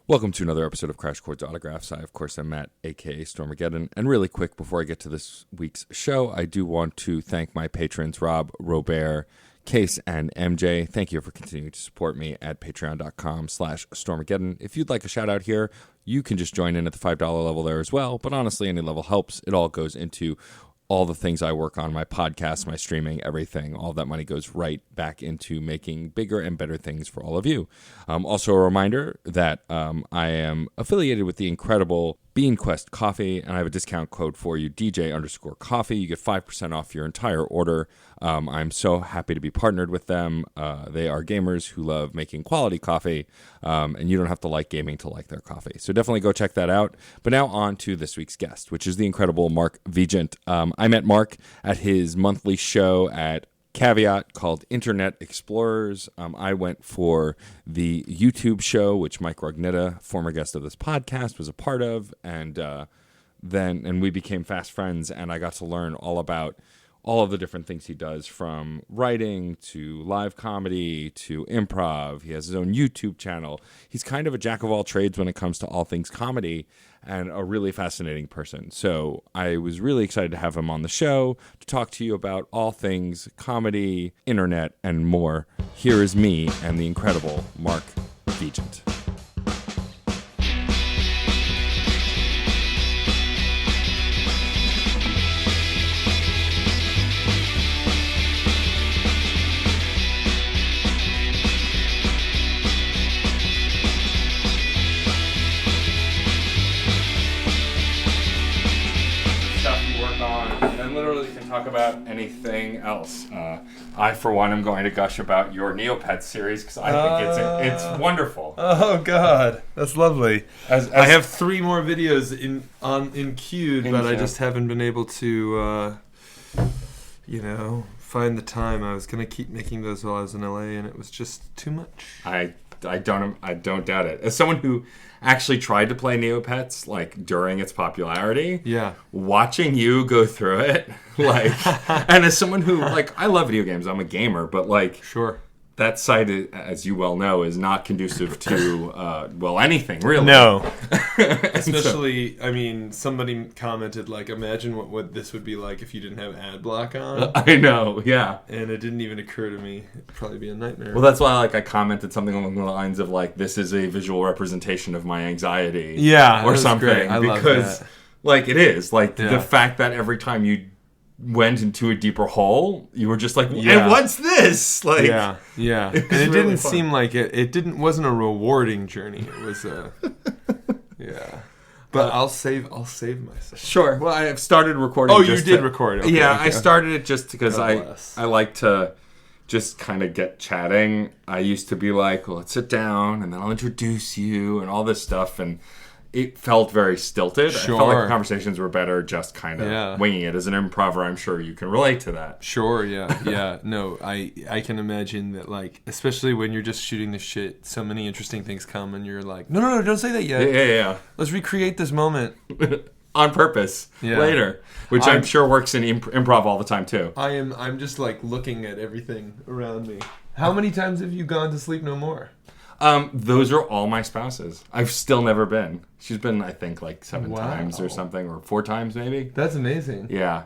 Welcome to another episode of Crash Chords Autographs. I, of course, am Matt, a.k.a. Stormageddon. And really quick, before I get to this week's show, I do want to thank my patrons, Rob, Robert, Case, and MJ. Thank you for continuing to support me at patreon.com/Stormageddon. If you'd like a shout-out here, you can just join in at the $5 level there as well. But honestly, any level helps. It all goes into all the things I work on, my podcast, my streaming, everything. All of that money goes right back into making bigger and better things for all of you. Also a reminder that I am affiliated with the incredible Bean Quest Coffee, and I have a discount code for you, DJ_coffee. You get 5% off your entire order. I'm so happy to be partnered with them. They are gamers who love making quality coffee, and you don't have to like gaming to like their coffee. So definitely go check that out. But now on to this week's guest, which is the incredible Mark Vigeant. I met Mark at his monthly show at Caveat called Internet Explorers. I went for the YouTube show, which Mike Rognetta, former guest of this podcast, was a part of, and we became fast friends, and I got to learn all about all of the different things he does, from writing to live comedy to improv. He has his own YouTube channel. He's kind of a jack of all trades when it comes to all things comedy, and a really fascinating person. So I was really excited to have him on the show to talk to you about all things comedy, internet, and more. Here is me and the incredible Mark Vigeant. Talk about anything else. I, for one, am going to gush about your Neopets series because I think it's wonderful. Oh God, that's lovely. I have 3 more videos in queued, but I just haven't been able to, find the time. I was gonna keep making those while I was in LA, and it was just too much. I don't doubt it. As someone who actually tried to play Neopets during its popularity, watching you go through it, and as someone who I love video games, I'm a gamer, but sure, that site, as you well know, is not conducive to anything really. No. Especially, somebody commented imagine what this would be like if you didn't have ad block on. I know, yeah. And it didn't even occur to me. It'd probably be a nightmare. Well, that's why I commented something along the lines of this is a visual representation of my anxiety. Yeah, or something. Great. I because love that. It is the fact that every time you went into a deeper hole, you were just and what's this? And it really didn't seem like it wasn't a rewarding journey. It was But I'll save myself. Sure. Well, I have started recording. Oh, you did record. Okay, yeah, okay. I started it just because I like to just kind of get chatting. I used to be let's sit down and then I'll introduce you and all this stuff, and it felt very stilted. Sure. I felt like the conversations were better just kind of winging it. As an improver, I'm sure you can relate to that. Sure, yeah. No, I can imagine that, especially when you're just shooting the shit, so many interesting things come and you're no, don't say that yet. Yeah. Let's recreate this moment. On purpose later, which I'm sure works in improv all the time too. I'm just looking at everything around me. How many times have you gone to sleep no more? Those are all my spouses. I've still never been. She's been, I think, 7 times or something, or 4 times maybe. That's amazing. Yeah.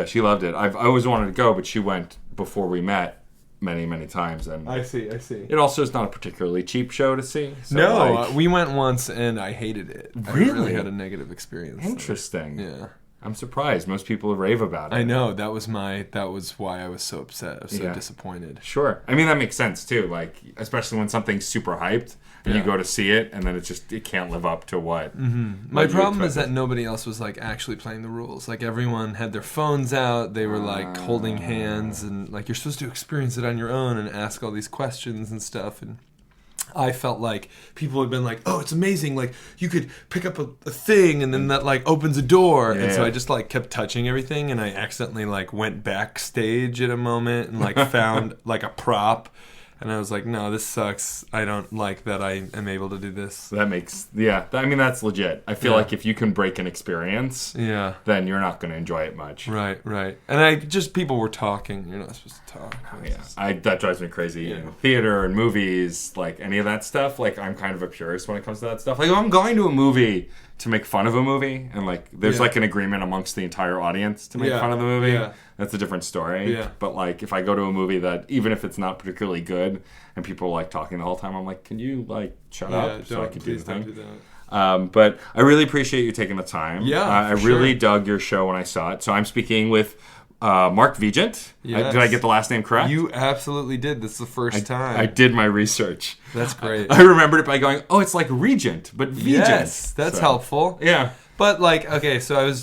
She loved it. I always wanted to go, but she went before we met many, many times. And I see. It also is not a particularly cheap show to see. So no, we went once and I hated it. Really? I really had a negative experience. Interesting. Yeah. I'm surprised. Most people rave about it. I know. That was why I was so upset. I was so disappointed. Sure. That makes sense too. Especially when something's super hyped and you go to see it and then it can't live up to what. Mm-hmm. My problem is that nobody else was actually playing the rules. Everyone had their phones out. They were holding hands and you're supposed to experience it on your own and ask all these questions and stuff. And I felt like people had been oh, it's amazing. You could pick up a thing and then that opens a door. And so I just kept touching everything, and I accidentally went backstage at a moment and found a prop And I was like, no, this sucks. I don't like that I am able to do this. That makes, I mean, that's legit. I feel like if you can break an experience, then you're not going to enjoy it much. Right. And people were talking. You're not supposed to talk. Oh, yeah. That drives me crazy. Yeah. Theater and movies, like any of that stuff, like I'm kind of a purist when it comes to that stuff. Like, I'm going to a movie to make fun of a movie, and like there's like an agreement amongst the entire audience to make fun of the movie. Yeah. That's a different story. Yeah. But like if I go to a movie that, even if it's not particularly good and people are like talking the whole time, I'm like, can you like shut up so I can do the thing? Do that. But I really appreciate you taking the time. Yeah, I really dug your show when I saw it. So I'm speaking with Mark Vigeant. Yes. Did I get the last name correct? You absolutely did. This is the first time. I did my research. That's great. I remembered it by going, oh, it's like Regent, but Vigeant. Yes, that's helpful. Yeah. But like, okay, so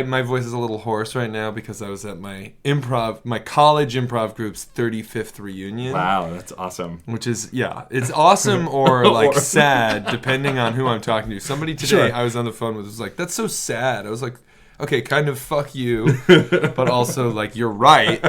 my voice is a little hoarse right now because I was at my college improv group's 35th reunion. Wow, that's awesome. Which is, it's awesome or like sad, depending on who I'm talking to. Somebody today I was on the phone with was like, that's so sad. I was like, okay, kind of fuck you, but also like you're right.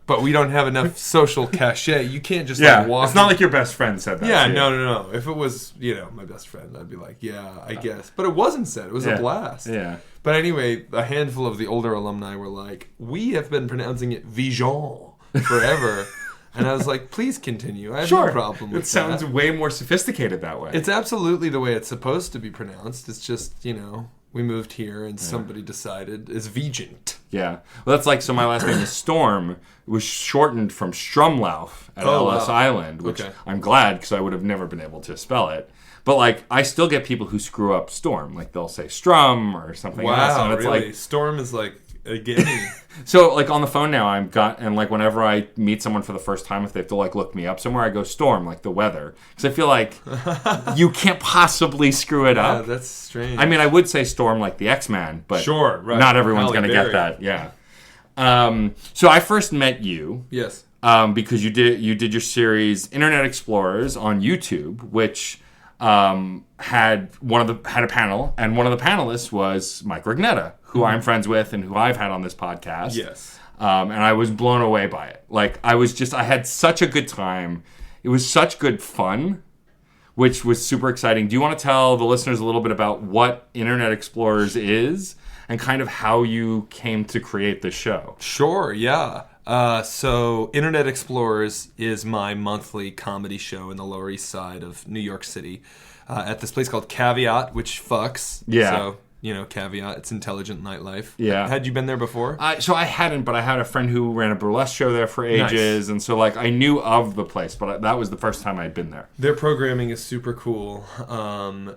But we don't have enough social cachet. You can't just like walk. It's not like your best friend said that. Yeah, no. If it was, my best friend, I'd be like, yeah, I guess. But it wasn't said. It was a blast. Yeah. But anyway, a handful of the older alumni were like, we have been pronouncing it Vigeant forever. And I was like, please continue. I have no problem with that. It sounds way more sophisticated that way. It's absolutely the way it's supposed to be pronounced. It's just, we moved here and somebody decided it's Vigeant. Yeah. Well, that's like, so my last name is Storm. It was shortened from Strumlauf at Ellis Island, which I'm glad because I would have never been able to spell it. But like, I still get people who screw up Storm. Like they'll say Strum or something else. Wow, and it's really? Like, Storm is like a gimme. So like on the phone now, and like whenever I meet someone for the first time, if they have to like look me up somewhere, I go Storm, like the weather, because I feel like you can't possibly screw it up. Yeah, that's strange. I mean, I would say Storm like the X-Man, but not everyone's going to get that. Yeah. So I first met you. Yes. Because you did your series Internet Explorers on YouTube, which had a panel, and one of the panelists was Mike Rugnetta, who I'm friends with and who I've had on this podcast. Yes. And I was blown away by it. Like I had such a good time. It was such good fun, which was super exciting. Do you want to tell the listeners a little bit about what Internet Explorers is and kind of how you came to create the show? Sure, yeah. So Internet Explorers is my monthly comedy show in the Lower East Side of New York City at this place called Caveat, which fucks. Yeah. So, Caveat, it's intelligent nightlife. Yeah. Had you been there before? So I hadn't, but I had a friend who ran a burlesque show there for ages, and so like I knew of the place, but that was the first time I'd been there. Their programming is super cool,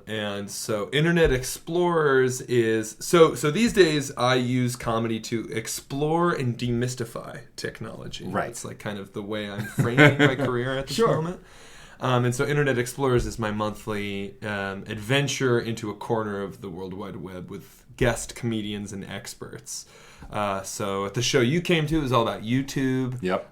and so Internet Explorers is so these days I use comedy to explore and demystify technology. Right, it's like kind of the way I'm framing my career at this moment. And so Internet Explorers is my monthly adventure into a corner of the World Wide Web with guest comedians and experts. So at the show you came to, it was all about YouTube. Yep.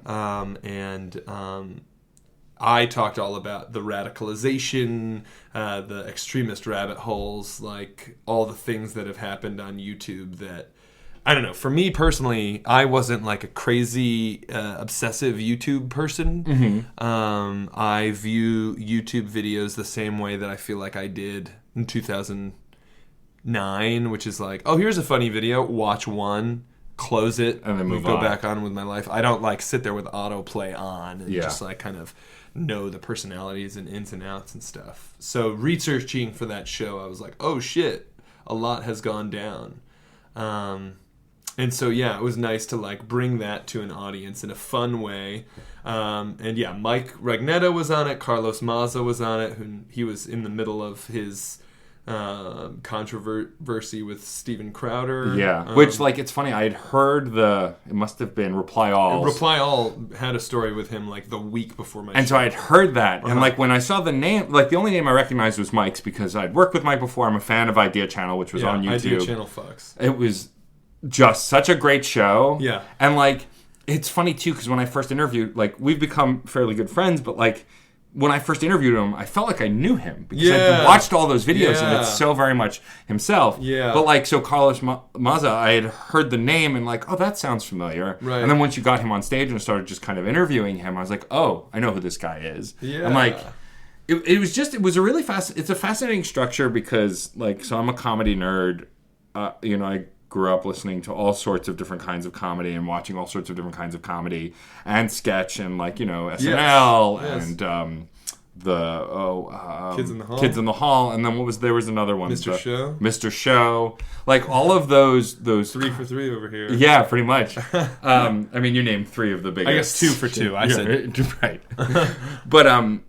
I talked all about the radicalization, the extremist rabbit holes, like all the things that have happened on YouTube that, I don't know, for me personally, I wasn't like a crazy, obsessive YouTube person. Mm-hmm. I view YouTube videos the same way that I feel like I did in 2009, which is like, oh, here's a funny video, watch one, close it, and then go back on with my life. I don't like sit there with autoplay on and just like kind of know the personalities and ins and outs and stuff. So researching for that show, I was like, oh shit, a lot has gone down. And so, it was nice to like bring that to an audience in a fun way. Mike Rugnetta was on it. Carlos Maza was on it. He was in the middle of his controversy with Steven Crowder. Yeah, which like it's funny. I had heard it must have been Reply All. Reply All had a story with him like the week before my show. And so I had heard that, and like when I saw the name, like the only name I recognized was Mike's because I'd worked with Mike before. I'm a fan of Idea Channel, which was on YouTube. Idea Channel fucks. It was just such a great show. Yeah. And like it's funny too because when I first interviewed, like we've become fairly good friends, but like when I first interviewed him, I felt like I knew him because I'd watched all those videos and it's so very much himself. Yeah. But like, so Carlos Maza, I had heard the name and like, oh, that sounds familiar. Right. And then once you got him on stage and started just kind of interviewing him, I was like, oh, I know who this guy is. Yeah. I'm like, it was a really it's a fascinating structure because like, so I'm a comedy nerd. I grew up listening to all sorts of different kinds of comedy and watching all sorts of different kinds of comedy and sketch and like, SNL and Kids in the Hall, and then there was another one, Mr. Show, like all of those 3 for 3 over here. Yeah, pretty much. I mean, you named 3 of the biggest. I guess 2 for 2. I said right. But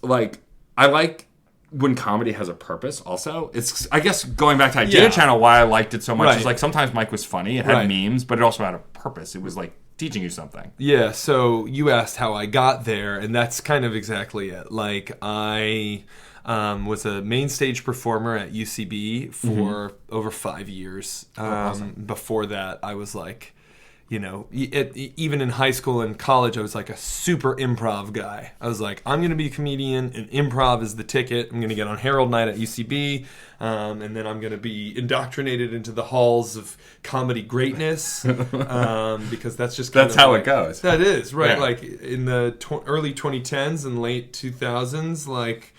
like I like when comedy has a purpose also. It's, I guess, going back to Idea Channel, why I liked it so much is like sometimes Mike was funny, it had memes, but it also had a purpose. It was like teaching you something. Yeah, so you asked how I got there, and that's kind of exactly it. Like, I was a main stage performer at UCB for over 5 years. Awesome. Before that, I was like, even in high school and college, I was like a super improv guy. I was like, I'm going to be a comedian, and improv is the ticket. I'm going to get on Herald Night at UCB, and then I'm going to be indoctrinated into the halls of comedy greatness, because that's just kind that's how it goes. That is, right. Yeah. Like, in the early 2010s and late 2000s, like,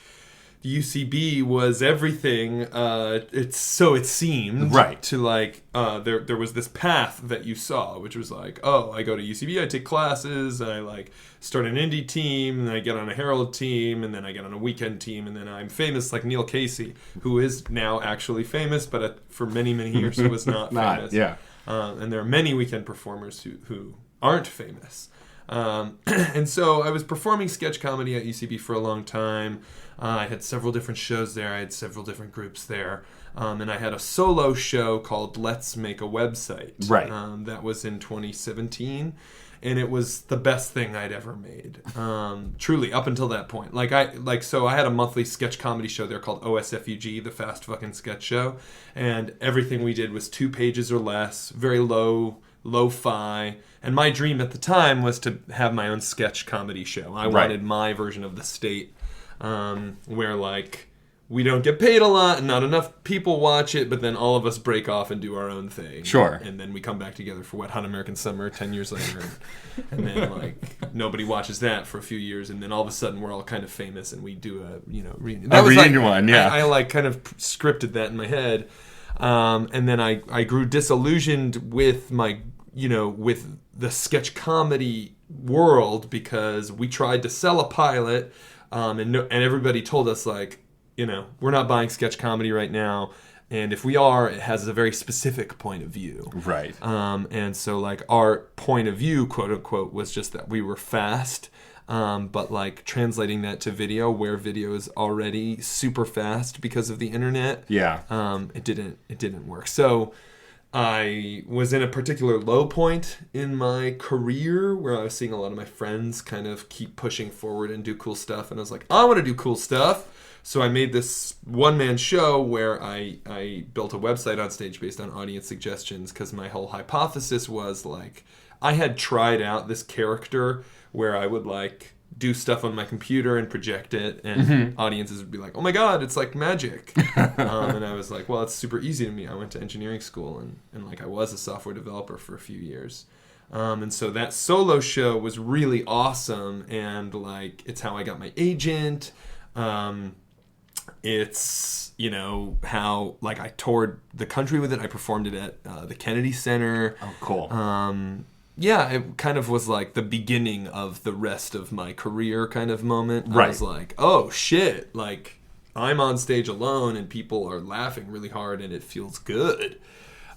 UCB was everything. It seemed right to like there was this path that you saw, which was like, oh, I go to UCB, I take classes, I like start an indie team, and I get on a Herald team, and then I get on a weekend team, and then I'm famous like Neil Casey, who is now actually famous, but for many years he was not famous. Yeah. And there are many weekend performers who aren't famous. And so I was performing sketch comedy at UCB for a long time. I had several different shows there. I had several different groups there. And I had a solo show called Let's Make a Website. Right. That was in 2017. And it was the best thing I'd ever made. Truly, up until that point. So I had a monthly sketch comedy show there called OSFUG, the Fast Fucking Sketch Show. And everything we did was 2 pages or less, very lo-fi. And my dream at the time was to have my own sketch comedy show. I wanted my version of the state, where like we don't get paid a lot and not enough people watch it, but then all of us break off and do our own thing. Sure. And then we come back together for Wet Hot American Summer 10 years later. And then like nobody watches that for a few years, and then all of a sudden we're all kind of famous and we do a reunion. That was reunion one, yeah. I like kind of scripted that in my head. And then I grew disillusioned with my with the sketch comedy world, because we tried to sell a pilot, and everybody told us like, we're not buying sketch comedy right now, and if we are, it has a very specific point of view. Right. And so like our point of view, quote unquote, was just that we were fast, but like translating that to video, where video is already super fast because of the internet. Yeah. It didn't work. So I was in a particular low point in my career where I was seeing a lot of my friends kind of keep pushing forward and do cool stuff. And I was like, I want to do cool stuff. So I made this one-man show where I built a website on stage based on audience suggestions, because my whole hypothesis was like, I had tried out this character where I would like do stuff on my computer and project it, and audiences would be like, oh my god, it's like magic. And I was like, well, it's super easy to me. I went to engineering school, and like I was a software developer for a few years. And so that solo show was really awesome, and like it's how I got my agent. It's how like I toured the country with it. I performed it at the Kennedy Center. Oh, cool. Yeah, it kind of was like the beginning of the rest of my career kind of moment. Right. I was like, oh shit, like I'm on stage alone and people are laughing really hard and it feels good.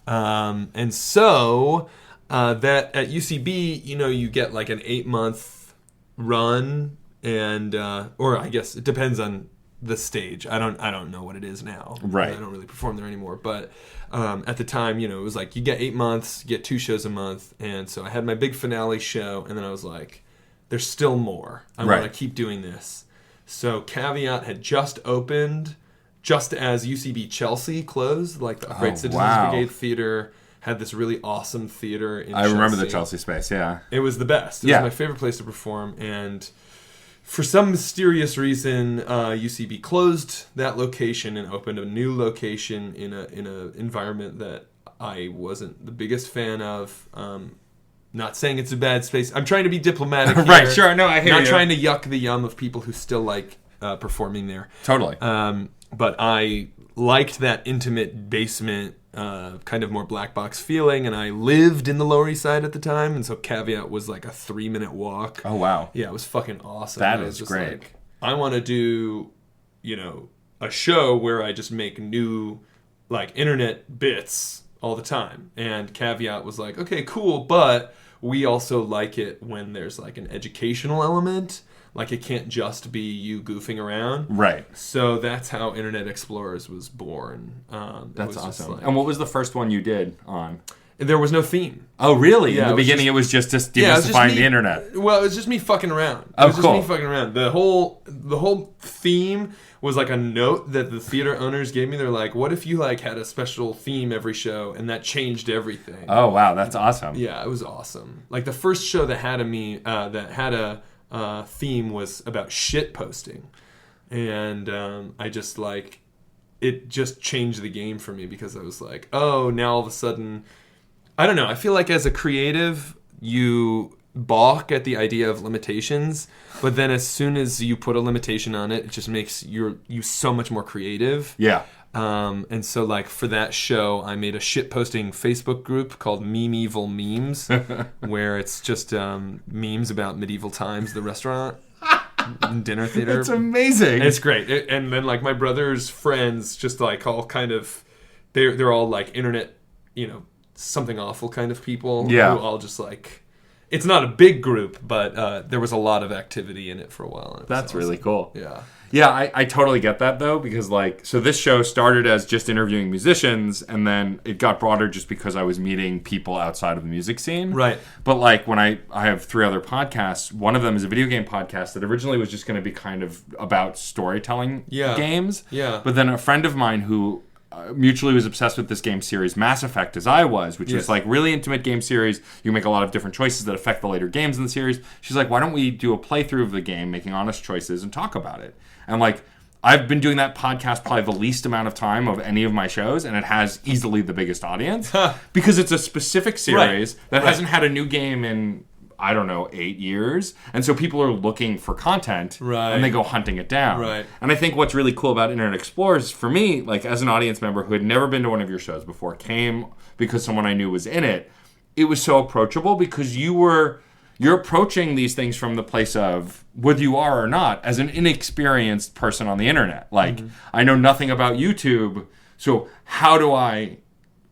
And so that at UCB, you get like an 8-month run, and or I guess it depends on the stage. I don't know what it is now. Right. I don't really perform there anymore, but at the time, it was like you get 8 months, you get 2 shows a month, and so I had my big finale show, and then I was like, there's still more. I want to keep doing this. So Caveat had just opened, just as UCB Chelsea closed, like the Great Citizens Brigade Theater had this really awesome theater in Chelsea. I remember the Chelsea space, yeah. It was the best. It was my favorite place to perform, and for some mysterious reason, UCB closed that location and opened a new location in a environment that I wasn't the biggest fan of. Not saying it's a bad space. I'm trying to be diplomatic here. Right, sure. No, I hear you. Not trying to yuck the yum of people who still like performing there. Totally. But I liked that intimate basement, kind of more black box feeling, and I lived in the Lower East Side at the time, and so Caveat was like a 3-minute walk. Oh, wow. Yeah, it was fucking awesome. That is great. Like, I want to do, a show where I just make new, like, internet bits all the time. And Caveat was like, okay, cool, but we also like it when there's, like, an educational element. Like, it can't just be you goofing around. Right. So that's how Internet Explorers was born. That's awesome. And what was the first one you did on? There was no theme. Oh, really? Yeah, in the beginning, it was just demystifying the internet. Well, it was just me fucking around. Oh, it was cool. just me fucking around. The whole theme was like a note that the theater owners gave me. They're like, what if you like had a special theme every show, and that changed everything? Oh, wow. That's awesome. Yeah, it was awesome. Like, the first show that had a theme was about shit posting. And I just like, it just changed the game for me because I was like, oh, now all of a sudden, I don't know. I feel like as a creative, you balk at the idea of limitations, but then as soon as you put a limitation on it, it just makes you so much more creative. Yeah. And so, like, for that show, I made a shitposting Facebook group called Memeval Memes, where it's just memes about medieval times, the restaurant, and dinner theater. It's amazing. It's great. And then, like, my brother's friends, just like all kind of, they're all like internet, something awful kind of people. Yeah. Who all just like, it's not a big group, but there was a lot of activity in it for a while. That's awesome. Really cool. Yeah. Yeah, I totally get that, though, because, like, so this show started as just interviewing musicians, and then it got broader just because I was meeting people outside of the music scene. Right. But, like, when I have 3 other podcasts, one of them is a video game podcast that originally was just going to be kind of about storytelling games. Yeah. But then a friend of mine who mutually was obsessed with this game series, Mass Effect, as I was, which is like really intimate game series. You make a lot of different choices that affect the later games in the series. She's like, why don't we do a playthrough of the game, making honest choices, and talk about it? And like, I've been doing that podcast probably the least amount of time of any of my shows, and it has easily the biggest audience because it's a specific series that hasn't had a new game in, I don't know, 8 years. And so people are looking for content and they go hunting it down. Right. And I think what's really cool about Internet Explorers for me, like as an audience member who had never been to one of your shows before, came because someone I knew was in it, it was so approachable because you're approaching these things from the place of, whether you are or not, as an inexperienced person on the internet. Like, I know nothing about YouTube, so how do I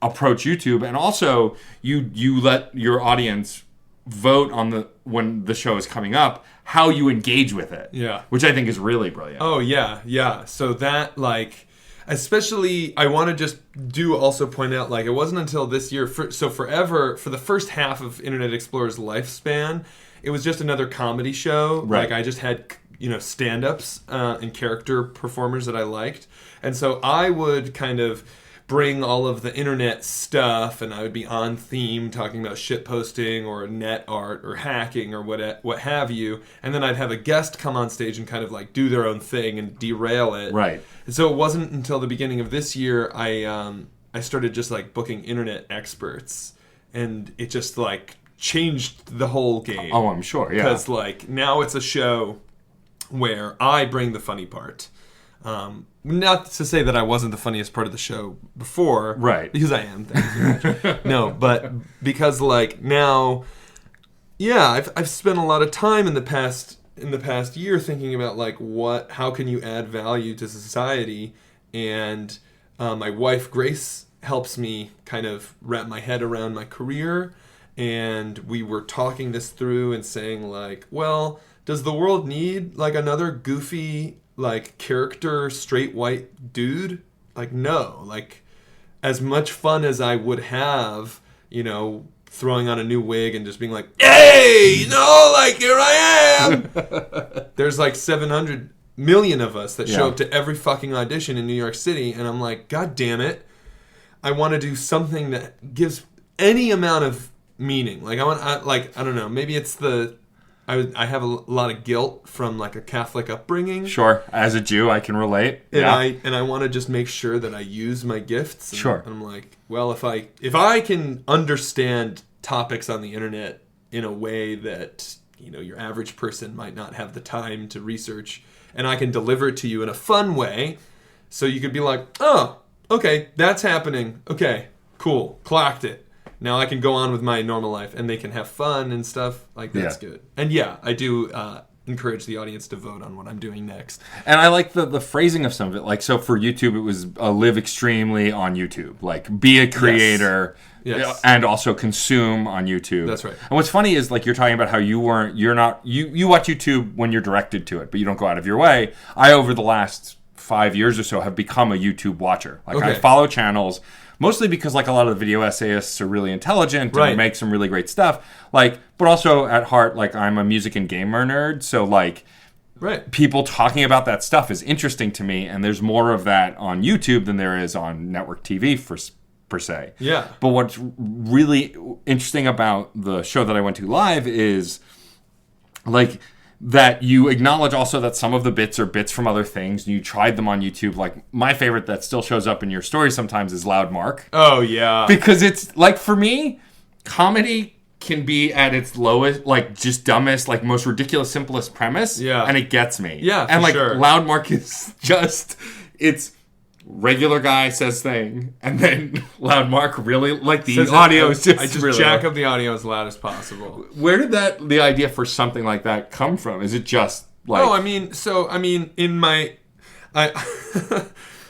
approach YouTube? And also, you let your audience vote on when the show is coming up, how you engage with it. Yeah. Which I think is really brilliant. Oh, yeah. So that, like, especially, I want to just also point out, like, it wasn't until this year, forever, for the first half of Internet Explorer's lifespan, it was just another comedy show. Right. Like, I just had, stand-ups and character performers that I liked. And so I would kind of bring all of the internet stuff, and I would be on theme talking about shitposting or net art or hacking or what have you, and then I'd have a guest come on stage and kind of like do their own thing and derail it. Right. And so it wasn't until the beginning of this year I started just like booking internet experts, and it just like changed the whole game. Oh, I'm sure, yeah. Because like now it's a show where I bring the funny part. Not to say that I wasn't the funniest part of the show before, right? Because I am. Thank you very much. No, but because like now, I've spent a lot of time in the past year thinking about like how can you add value to society, and my wife Grace helps me kind of wrap my head around my career, and we were talking this through and saying like, well, does the world need like another goofy, like, character straight white dude? Like, no. Like, as much fun as I would have, throwing on a new wig and just being like, hey, like, here I am. There's like 700 million of us that show up to every fucking audition in New York City, and I'm like, God damn it, I want to do something that gives any amount of meaning. Like, I don't know, maybe it's the I have a lot of guilt from like a Catholic upbringing. Sure. As a Jew, I can relate. And I want to just make sure that I use my gifts. And Sure. I'm like, well, if I can understand topics on the internet in a way that, you know, your average person might not have the time to research, and I can deliver it to you in a fun way, so you could be like, oh, okay, that's happening. Okay, cool, clocked it. Now I can go on with my normal life, and they can have fun and stuff. Like, that's good. And yeah, I do encourage the audience to vote on what I'm doing next. And I like the phrasing of some of it. Like, so for YouTube, it was live extremely on YouTube. Like, be a creator and also consume on YouTube. That's right. And what's funny is, like, you're talking about how you watch YouTube when you're directed to it, but you don't go out of your way. I, over the last 5 years or so, have become a YouTube watcher. Like, I follow channels. Mostly because, like, a lot of the video essayists are really intelligent and make some really great stuff. Like, but also at heart, like, I'm a music and gamer nerd. So, like, people talking about that stuff is interesting to me. And there's more of that on YouTube than there is on network TV per se. Yeah. But what's really interesting about the show that I went to live is, like, that you acknowledge also that some of the bits are bits from other things, and you tried them on YouTube. Like, my favorite that still shows up in your story sometimes is Loud Mark. Oh, yeah. Because it's, like, for me, comedy can be at its lowest, like, just dumbest, like, most ridiculous, simplest premise. Yeah. And it gets me. Yeah, and, like, sure. Loud Mark is just, it's regular guy says thing, and then Loud Mark really, like, the audio is just I just really jack up the audio as loud as possible. Where did the idea for something like that come from? Is it just like... Oh, I mean, in my...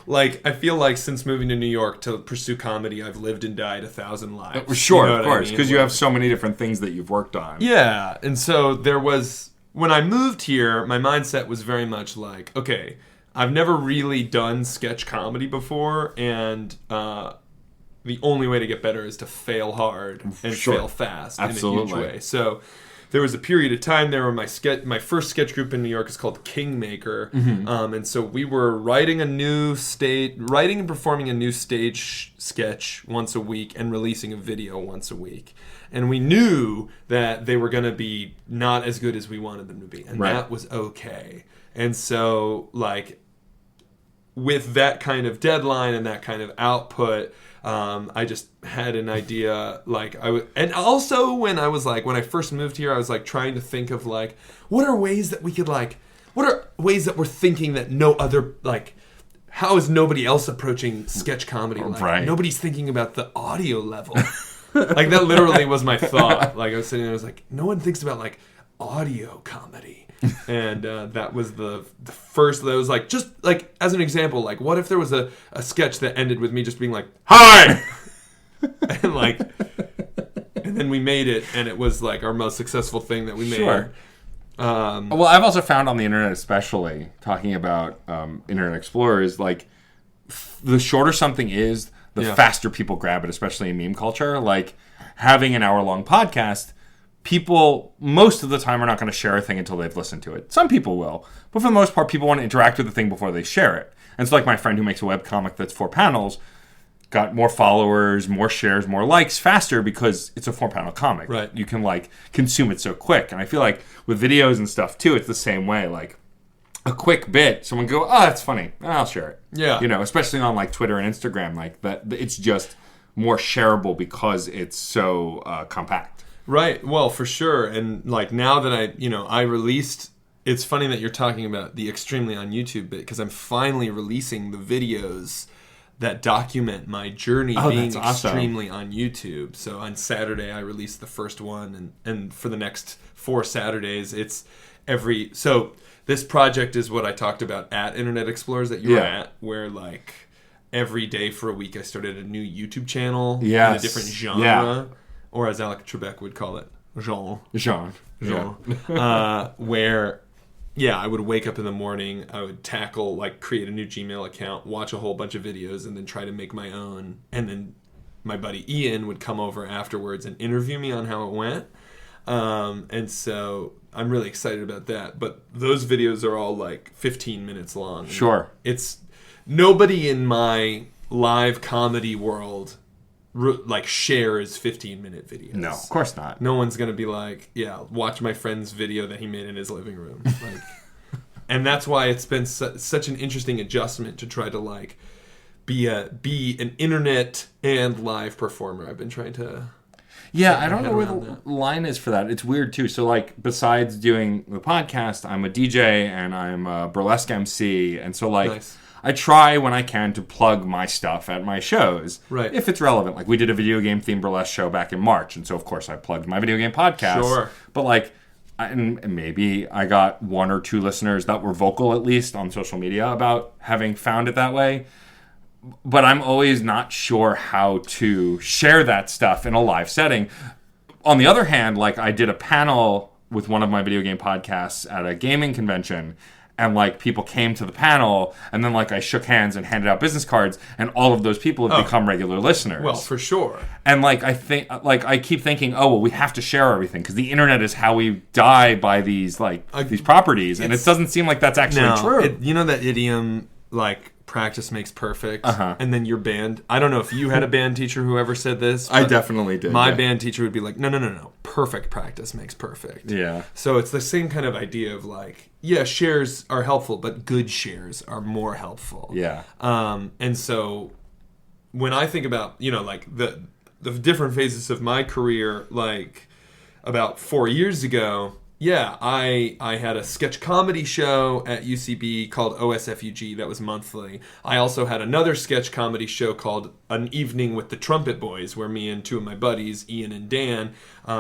like, I feel like since moving to New York to pursue comedy, I've lived and died 1,000 lives. Sure, you know of course, because I mean? you have so many different things that you've worked on. Yeah, and so there was... When I moved here, my mindset was very much like, okay, I've never really done sketch comedy before, and the only way to get better is to fail hard and fail fast in a huge way. So there was a period of time there where my first sketch group in New York is called Kingmaker, and so we were writing and performing a new stage sketch once a week and releasing a video once a week. And we knew that they were going to be not as good as we wanted them to be, and that was okay. And so, like, with that kind of deadline and that kind of output, I just had an idea. Like, and also when I first moved here, I was like trying to think of like, what are ways that we could like, what are ways that we're thinking that no other, like, how is nobody else approaching sketch comedy? Like, nobody's thinking about the audio level. Like, that literally was my thought. Like, I was sitting there, I was like, no one thinks about like audio comedy. And that was the first. That was like, just like as an example, like, what if there was a sketch that ended with me just being like, hi, and like, and then we made it, and it was like our most successful thing that we made. Sure. Well, I've also found on the internet, especially talking about Internet Explorer, is like the shorter something is, the faster people grab it, especially in meme culture. Like, having an hour-long podcast, people most of the time are not going to share a thing until they've listened to it. Some people will, but for the most part, people want to interact with the thing before they share it. And so, like, my friend who makes a webcomic that's 4 panels got more followers, more shares, more likes faster because it's a 4-panel comic. Right. You can, like, consume it so quick. And I feel like with videos and stuff too, it's the same way. Like, a quick bit, someone go, oh, that's funny, I'll share it. Yeah. You know, especially on like Twitter and Instagram, like that, it's just more shareable because it's so compact. Right. Well, for sure. And like, now that I released, it's funny that you're talking about the extremely on YouTube bit, because I'm finally releasing the videos that document my journey being extremely on YouTube. So on Saturday, I released the first one, and for the next 4 Saturdays, it's so this project is what I talked about at Internet Explorers that you were at, where like every day for a week I started a new YouTube channel in a different genre, or as Alec Trebek would call it, genre. Where, I would wake up in the morning, I would tackle, like, create a new Gmail account, watch a whole bunch of videos, and then try to make my own. And then my buddy Ian would come over afterwards and interview me on how it went. And so I'm really excited about that. But those videos are all like 15 minutes long. Sure. It's nobody in my live comedy world like shares 15-minute videos. No, of course not. No one's gonna be like, yeah, watch my friend's video that he made in his living room. Like, and that's why it's been such an interesting adjustment to try to like be an internet and live performer. I've been trying to. Yeah, I don't know where the line is for that. It's weird too. So like, besides doing the podcast, I'm a DJ and I'm a burlesque MC, and so like. Nice. I try when I can to plug my stuff at my shows, right? If it's relevant. Like, we did a video game themed burlesque show back in March, and so of course I plugged my video game podcast. Sure. But like, and maybe I got 1 or 2 listeners that were vocal, at least on social media, about having found it that way. But I'm always not sure how to share that stuff in a live setting. On the other hand, like, I did a panel with one of my video game podcasts at a gaming convention. And, like, people came to the panel, and then, like, I shook hands and handed out business cards, and all of those people have become regular listeners. Well, for sure. And, like, I keep thinking, oh, well, we have to share everything, because the internet is how we die by these, like, these properties, and it doesn't seem like that's actually true. You know that idiom, like, practice makes perfect, and then your band. I don't know if you had a band teacher who ever said this. I definitely did. My band teacher would be like, no. Perfect practice makes perfect. Yeah. So it's the same kind of idea of like, yeah, shares are helpful, but good shares are more helpful. Yeah. And so when I think about, like the different phases of my career, like about 4 years ago, yeah, I had a sketch comedy show at UCB called OSFUG that was monthly. I also had another sketch comedy show called An Evening with the Trumpet Boys, where me and 2 of my buddies, Ian and Dan,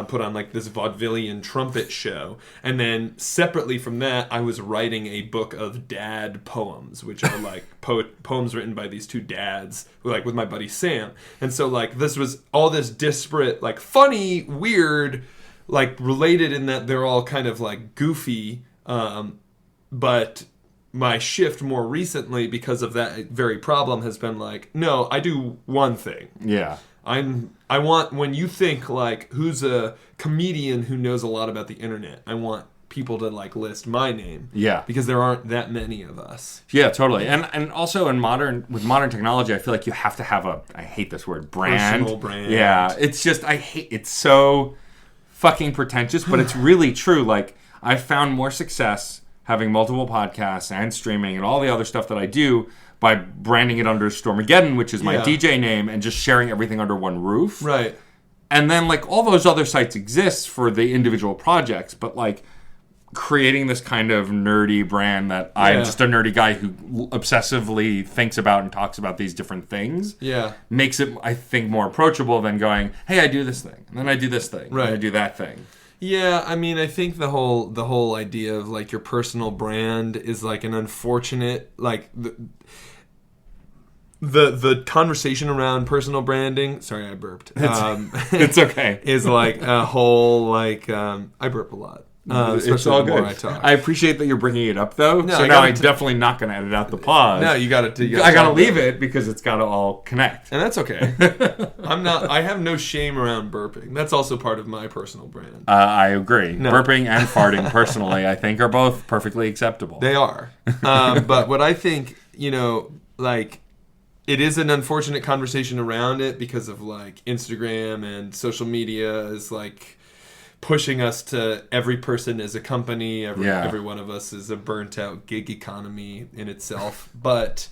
put on like this vaudevillian trumpet show. And then separately from that, I was writing a book of dad poems, which are like poems written by these 2 dads, like with my buddy Sam. And so like this was all this disparate, like funny, weird, like related in that they're all kind of like goofy, but my shift more recently because of that very problem has been like, no, I do one thing. Yeah. I want, when you think like who's a comedian who knows a lot about the internet, I want people to like list my name. Yeah. Because there aren't that many of us. Yeah, totally. And also with modern technology, I feel like you have to have I hate this word, brand. Personal brand. Yeah. It's just, it's so fucking pretentious, but it's really true. Like, I've found more success having multiple podcasts and streaming and all the other stuff that I do by branding it under Stormageddon, which is my DJ name, and just sharing everything under one roof. Right. And then, like, all those other sites exist for the individual projects, but, like, creating this kind of nerdy brand that I'm just a nerdy guy who obsessively thinks about and talks about these different things makes it, I think, more approachable than going, hey, I do this thing, and then I do this thing, and I do that thing. Yeah, I mean, I think the whole idea of like your personal brand is like an unfortunate, like the conversation around personal branding. Sorry, I burped. It's okay. Is like a whole like I burp a lot. It's all good. I talk. I apprate that you're bringing it up, though. No, so now I'm definitely not going to edit out the pause. No, you got to. I got to leave it because it's got to all connect, and that's okay. I have no shame around burping. That's also part of my personal brand. I agree. No. Burping and farting, personally, I think are both perfectly acceptable. They are. But what I think, like, it is an unfortunate conversation around it because of like Instagram and social media is like pushing us to every person is a company, every one of us is a burnt out gig economy in itself. But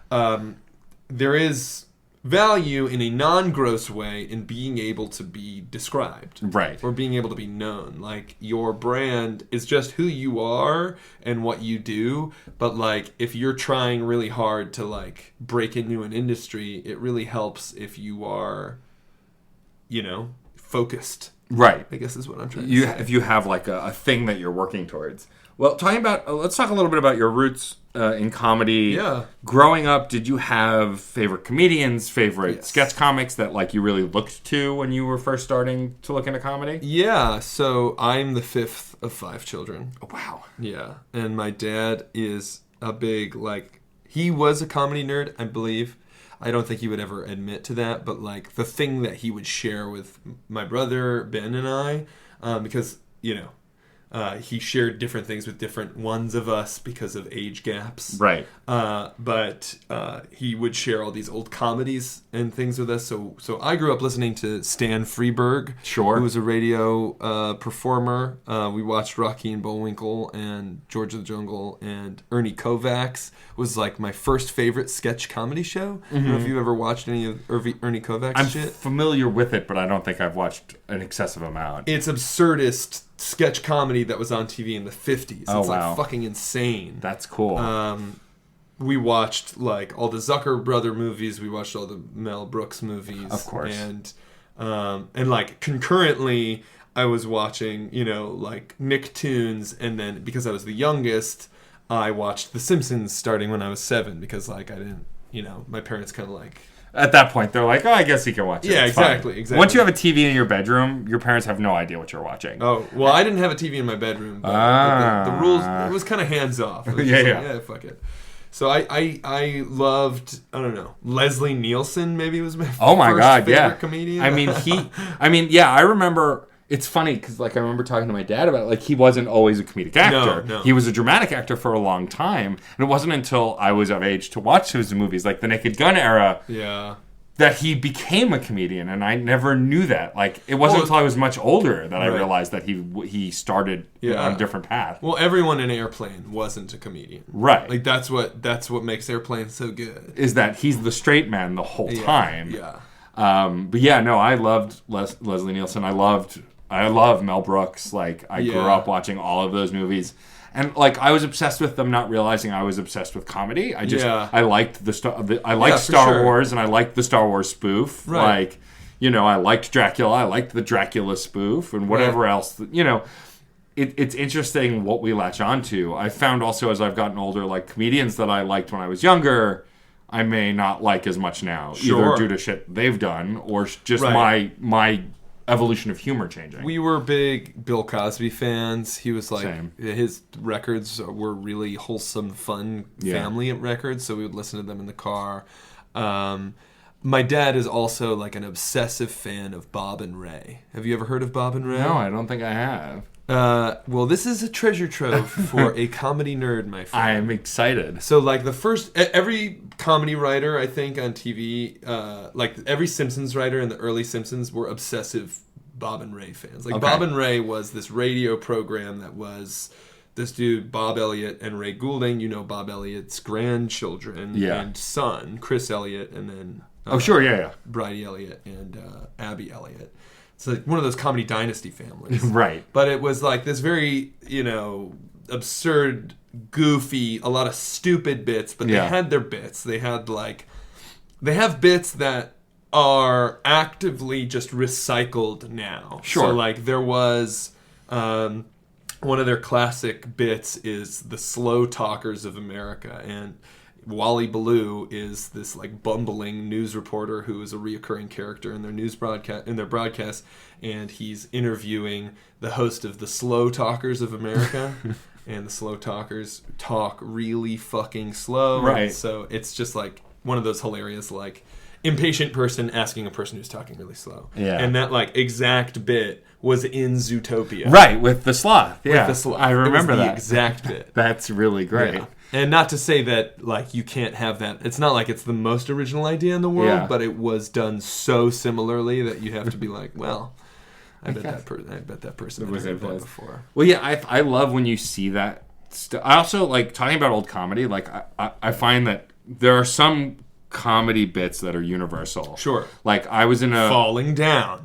there is value in a non-gross way in being able to be described. Right. Or being able to be known. Like, your brand is just who you are and what you do. But like, if you're trying really hard to like break into an industry, it really helps if you are, focused. Right. I guess is what I'm trying to say. If you have like a thing that you're working towards. Well, let's talk a little bit about your roots in comedy. Yeah. Growing up, did you have favorite comedians, favorite sketch comics that like you really looked to when you were first starting to look into comedy? Yeah. So I'm the 5th of 5 children. Oh, wow. Yeah. And my dad is a big, he was a comedy nerd, I believe. I don't think he would ever admit to that, but like the thing that he would share with my brother Ben and I, because he shared different things with different ones of us because of age gaps. Right. But he would share all these old comedies and things with us. So I grew up listening to Stan Freberg, Sure. who was a radio performer. We watched Rocky and Bullwinkle and George of the Jungle, and Ernie Kovacs was like my first favorite sketch comedy show. I don't know if you've ever watched any of Ernie Kovacs' shit. I'm familiar with it, but I don't think I've watched an excessive amount. It's absurdist sketch comedy that was on TV in the 50s. Oh, it's wow. like fucking insane. That's cool. We watched like all the Zucker brother movies. We watched all the Mel Brooks movies. Of course. And like concurrently, I was watching, like Nicktoons, and then because I was the youngest, I watched The Simpsons starting when I was 7 because like I didn't, my parents kind of like. At that point, they're like, oh, I guess you can watch it. Yeah, It's fine. exactly. Once you have a TV in your bedroom, your parents have no idea what you're watching. Oh, well, I didn't have a TV in my bedroom, but the rules, it was kind of hands off. Yeah, fuck it. So I loved, I don't know, Leslie Nielsen maybe was my first favorite comedian. I remember. It's funny because like I remember talking to my dad about it. Like he wasn't always a comedic actor. No. He was a dramatic actor for a long time, and it wasn't until I was of age to watch his movies, like the Naked Gun era, that he became a comedian. And I never knew that. Like it wasn't until I was much older that I realized that he started on a different path. Well, everyone in Airplane wasn't a comedian, right? Like that's what makes Airplane so good. Is that he's the straight man the whole time? Yeah. But yeah, no, I loved Leslie Nielsen. I love Mel Brooks. Like I grew up watching all of those movies, and like I was obsessed with them, not realizing I was obsessed with comedy. I liked Star Wars, and I liked the Star Wars spoof. Right. Like, I liked Dracula. I liked the Dracula spoof, and whatever else. It's interesting what we latch onto. I found also as I've gotten older, like comedians that I liked when I was younger, I may not like as much now, either due to shit they've done or just my evolution of humor changing. We were big Bill Cosby fans. He was like, Same. His records were really wholesome, fun family records, so we would listen to them in the car. My dad is also like an obsessive fan of Bob and Ray. Have you ever heard of Bob and Ray? No, I don't think I have. Well, this is a treasure trove for a comedy nerd, my friend. I'm excited. So, like, every comedy writer, I think, on TV, like, every Simpsons writer in the early Simpsons were obsessive Bob and Ray fans. Like, Bob and Ray was this radio program that was this dude, Bob Elliott and Ray Goulding, Bob Elliott's grandchildren and son, Chris Elliott, and then... Bridie Elliott and Abby Elliott. It's like one of those comedy dynasty families. Right. But it was like this very, absurd, goofy, a lot of stupid bits, but they had their bits. They have bits that are actively just recycled now. Sure. So like there was one of their classic bits is the slow talkers of America, and Wally Ballou is this like bumbling news reporter who is a reoccurring character in their broadcast, and he's interviewing the host of the Slow Talkers of America, and the Slow Talkers talk really fucking slow. Right. So it's just like one of those hilarious like impatient person asking a person who's talking really slow. Yeah. And that like exact bit was in Zootopia. Right, with the sloth. Yeah. With the sloth. I remember it was that. the exact bit. That's really great. Yeah. And not to say that like you can't have that. It's not like it's the most original idea in the world, but it was done so similarly that you have to be like, well, I bet that person was heard that before. Well, yeah, I love when you see that stuff. I also like talking about old comedy. Like I find that there are some comedy bits that are universal. Sure. Like I was in a Falling Down.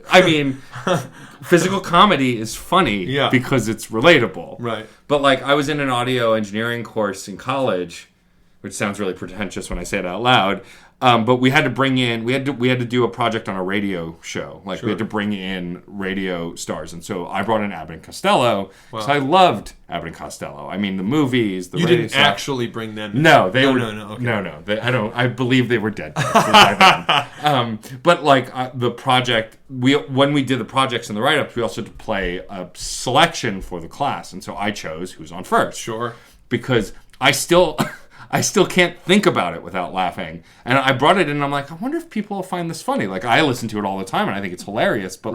I mean, physical comedy is funny because it's relatable. Right. But like I was in an audio engineering course in college, which sounds really pretentious when I say it out loud. But we had to bring in, we had to do a project on a radio show. Like we had to bring in radio stars. And so I brought in Abbott and Costello. Wow. So I loved Abbott and Costello. I mean, the movies, the radio You didn't stuff. actually bring them in. No, they were. No. Okay. No. I believe they were dead by then. But like the project, when we did the projects and the write-ups, we also had to play a selection for the class. And so I chose who's on first. Sure. Because I still can't think about it without laughing. And I brought it in and I'm like, I wonder if people will find this funny. Like, I listen to it all the time and I think it's hilarious. But,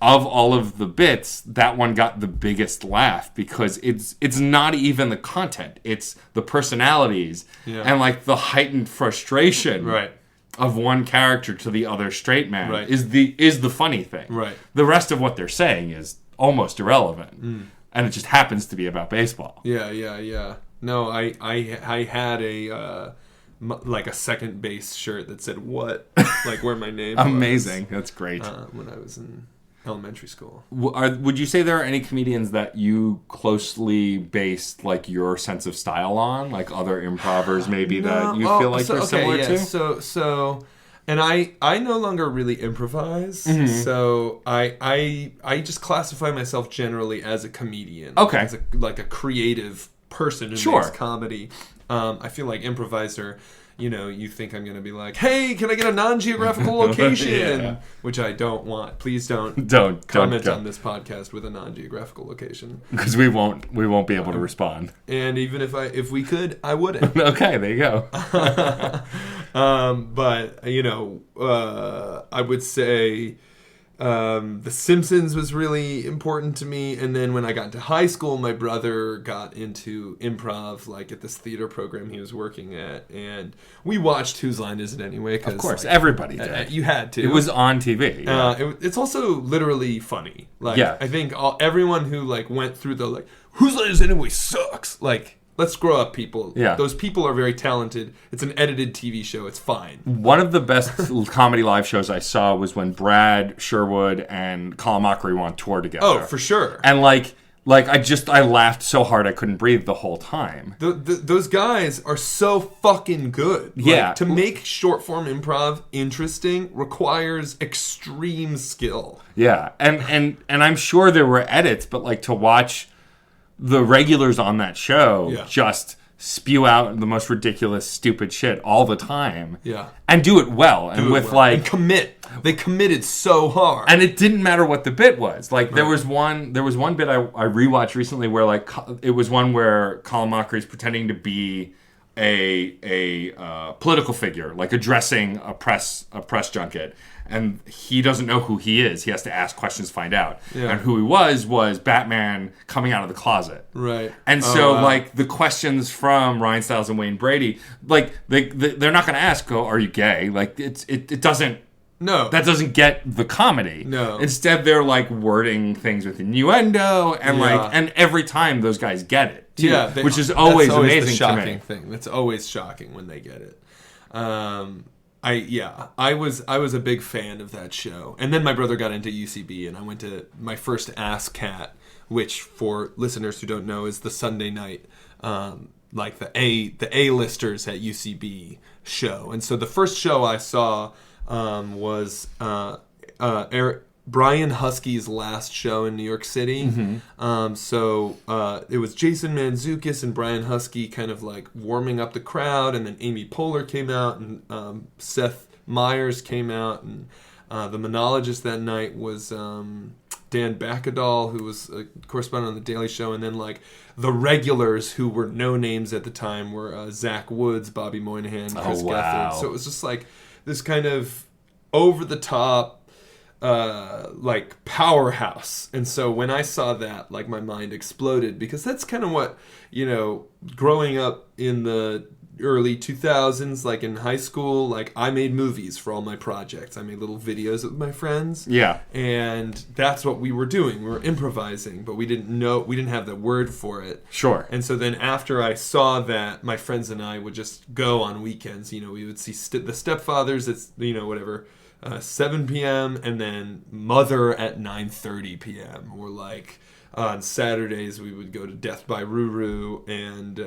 of all of the bits, that one got the biggest laugh because it's not even the content. It's the personalities and like the heightened frustration of one character to the other straight man is the funny thing. Right. The rest of what they're saying is almost irrelevant. And it just happens to be about baseball. Yeah. No, I had a like a second base shirt that said "what," like where my name was. Amazing. That's great. When I was in elementary school. Would you say there are any comedians that you closely based like your sense of style on, like other improvers maybe that you feel like you're similar to? So, and I no longer really improvise. So I just classify myself generally as a comedian. Okay, as like a creative person who makes comedy. I feel like improviser. You know, you think I'm going to be like, hey, can I get a non-geographical location? Which I don't want. Please don't comment on this podcast with a non-geographical location. Because we won't be able to respond. And even if we could, I wouldn't. Okay, there you go. But, you know, I would say The Simpsons was really important to me. And then when I got into high school, my brother got into improv, like at this theater program he was working at. And we watched Whose Line Is It Anyway? Of course, like, everybody did. You had to. It was on TV. Yeah. It's also literally funny. Like, I think everyone who like went through the like, Whose Line Is It Anyway sucks. Like, let's grow up, people. Yeah. Those people are very talented. It's an edited TV show. It's fine. One of the best comedy live shows I saw was when Brad Sherwood and Colin Mockery were on tour together. Oh, for sure. And like I laughed so hard I couldn't breathe the whole time. Those guys are so fucking good. Yeah. Like, to make short form improv interesting requires extreme skill. Yeah. And I'm sure there were edits, but like to watch the regulars on that show just spew out the most ridiculous, stupid shit all the time. Yeah. And do it well. And commit. They committed so hard. And it didn't matter what the bit was. Like, there was one bit I rewatched recently where, like, it was one where Colin Mockery's pretending to be a political figure, like addressing a press junket. And he doesn't know who he is. He has to ask questions to find out. Yeah. And who he was Batman coming out of the closet. Right. And so, like, the questions from Ryan Stiles and Wayne Brady, like, they're not going to ask, are you gay? Like, it doesn't... No. That doesn't get the comedy. No. Instead, they're, like, wording things with innuendo, and, and every time those guys get it, too. Yeah. Which is always amazing the shocking to me. Thing. That's always shocking when they get it. I was a big fan of that show. And then my brother got into UCB, and I went to my first Ass Cat, which, for listeners who don't know, is the Sunday night, like the A-listers at UCB show. And so the first show I saw was Brian Husky's last show in New York City. Mm-hmm. So it was Jason Mantzoukas and Brian Husky kind of like warming up the crowd, and then Amy Poehler came out, and Seth Meyers came out, and the monologist that night was Dan Bacadal, who was a correspondent on The Daily Show, and then like the regulars who were no names at the time were Zach Woods, Bobby Moynihan, Chris Gethard. So it was just like this kind of over the top, like powerhouse. And so when I saw that, like, my mind exploded, because that's kind of what, you know, growing up in the early 2000s, like in high school, like I made movies for all my projects. I made little videos with my friends. Yeah. And that's what we were doing. We were improvising, but we didn't have the word for it. Sure. And so then after I saw that, my friends and I would just go on weekends. You know, we would see The Stepfathers, it's, you know, whatever, 7 p.m. and then Mother at 9:30 p.m. Or like on Saturdays we would go to Death by Ruru, and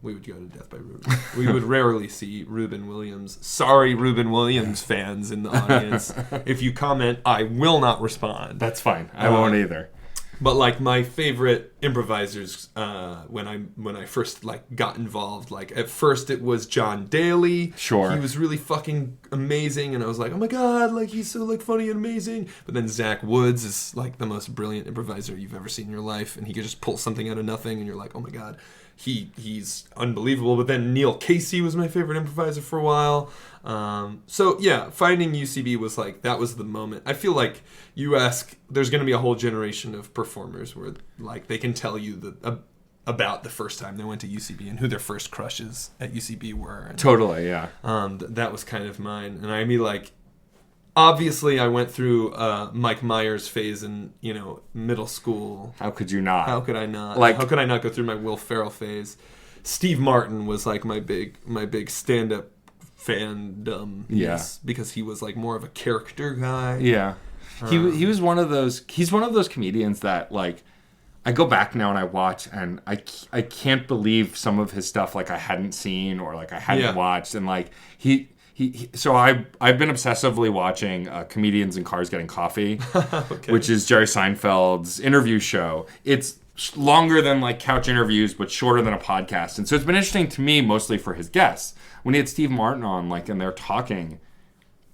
we would go to Death by Ruru. We would rarely see Reuben Williams. Sorry, Reuben Williams fans in the audience. If you comment, I will not respond. That's fine. I won't either. But like my favorite improvisers, when I first like got involved, like at first it was John Daly. Sure, he was really fucking amazing, and I was like, oh my god, like he's so like funny and amazing. But then Zach Woods is like the most brilliant improviser you've ever seen in your life, and he could just pull something out of nothing, and you're like, oh my god, he's unbelievable. But then Neil Casey was my favorite improviser for a while. So yeah, finding UCB was like, that was the moment. I feel like you ask, there's going to be a whole generation of performers where like they can tell you about the first time they went to UCB and who their first crushes at UCB were. And, Totally, yeah. That was kind of mine. And I mean, like, obviously I went through Mike Myers phase in, middle school. How could you not? How could I not? Like, how could I not go through my Will Ferrell phase? Steve Martin was like my big stand-up fandom. Yes, because he was like more of a character guy. Yeah. He was one of those, he's one of those comedians that like, I go back now and I watch, and I can't believe some of his stuff like I hadn't seen or like I hadn't watched, and like so I've been obsessively watching Comedians in Cars Getting Coffee, okay. Which is Jerry Seinfeld's interview show. It's longer than like couch interviews, but shorter than a podcast, and so it's been interesting to me mostly for his guests. When he had Steve Martin on, like, and they're talking,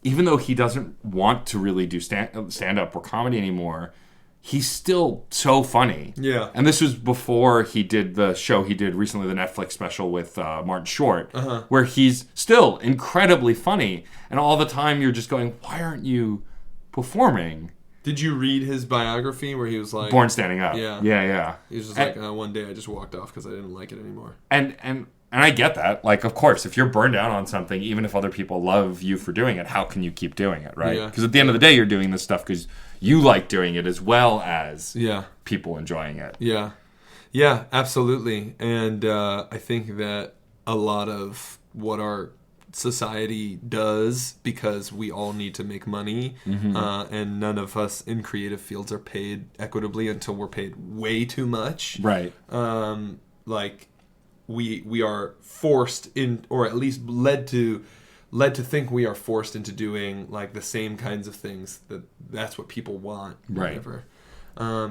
even though he doesn't want to really do stand-up or comedy anymore, he's still so funny. Yeah. And this was before he did the show he did recently, the Netflix special with Martin Short, where he's still incredibly funny. And all the time you're just going, why aren't you performing? Did you read his biography where he was like... Born Standing Up. Yeah. Yeah. He was just like, one day I just walked off because I didn't like it anymore. And I get that. Like, of course, if you're burned out on something, even if other people love you for doing it, how can you keep doing it, right? Because at the end of the day, you're doing this stuff because you like doing it as well as people enjoying it. Yeah. Yeah, absolutely. And I think that a lot of what our society does, because we all need to make money, and none of us in creative fields are paid equitably until we're paid way too much. Right. Like... We are forced in, or at least led to think we are forced into doing like the same kinds of things that's what people want, right? Whatever.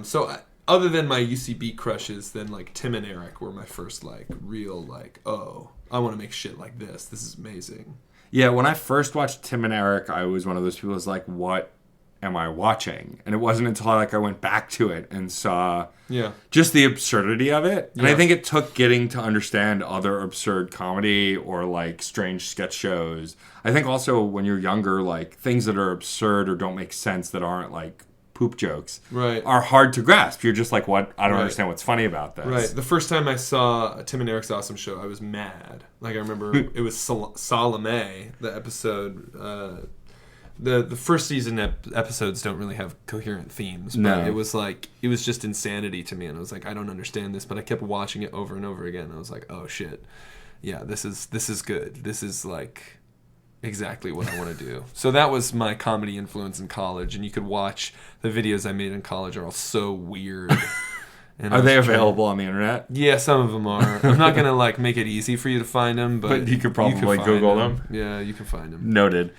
So other than my UCB crushes, then like Tim and Eric were my first like real like, oh, I want to make shit like this. This is amazing. Yeah, when I first watched Tim and Eric, I was one of those people who was like, what am I watching? And it wasn't until I went back to it and saw just the absurdity of it. And I think it took getting to understand other absurd comedy or like strange sketch shows. I think also when you're younger, like things that are absurd or don't make sense that aren't like poop jokes are hard to grasp. You're just like, what? I don't understand what's funny about this. Right. The first time I saw Tim and Eric's Awesome Show, I was mad. Like I remember it was Salome, the episode... The first season episodes don't really have coherent themes, but it was just insanity to me, and I was like, I don't understand this, but I kept watching it over and over again. And I was like, oh shit, yeah, this is good. This is like exactly what I want to do. So that was my comedy influence in college, and you could watch the videos I made in college are all so weird. And are they available on the internet? Yeah, some of them are. I'm not gonna like make it easy for you to find them, but you could probably Google them. Yeah, you can find them. Noted.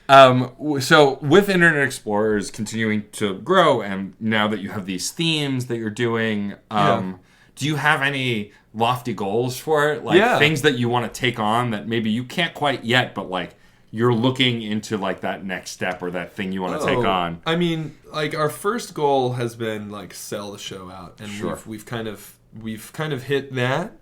So with Internet Explorers continuing to grow, and now that you have these themes that you're doing, do you have any lofty goals for it? Like things that you want to take on that maybe you can't quite yet, but like you're looking into like that next step or that thing you want to take on? I mean, like our first goal has been like sell the show out, and we've kind of hit that.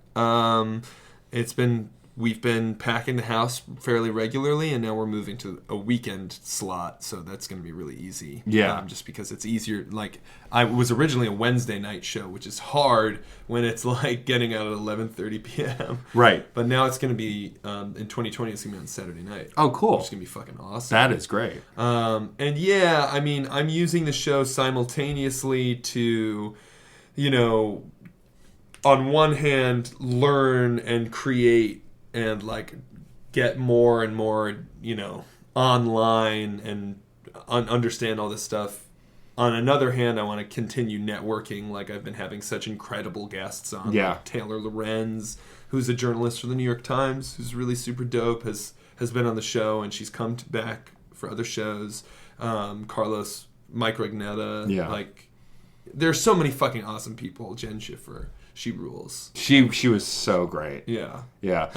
We've been packing the house fairly regularly, and now we're moving to a weekend slot, so that's going to be really easy. Yeah. Just because it's easier. Like, I was originally a Wednesday night show, which is hard when it's like getting out at 11:30 p.m. Right. But now it's going to be, in 2020, it's going to be on Saturday night. Oh, cool. Which is going to be fucking awesome. That is great. And yeah, I mean, I'm using the show simultaneously to, on one hand, learn and create and like get more and more, online and understand all this stuff. On another hand, I want to continue networking. Like I've been having such incredible guests on. Yeah. Like Taylor Lorenz, who's a journalist for the New York Times, who's really super dope, has been on the show, and she's come back for other shows. Carlos Micrognetta. Yeah. Like, there's so many fucking awesome people. Jen Schiffer. She rules. She was so great. Yeah. Yeah.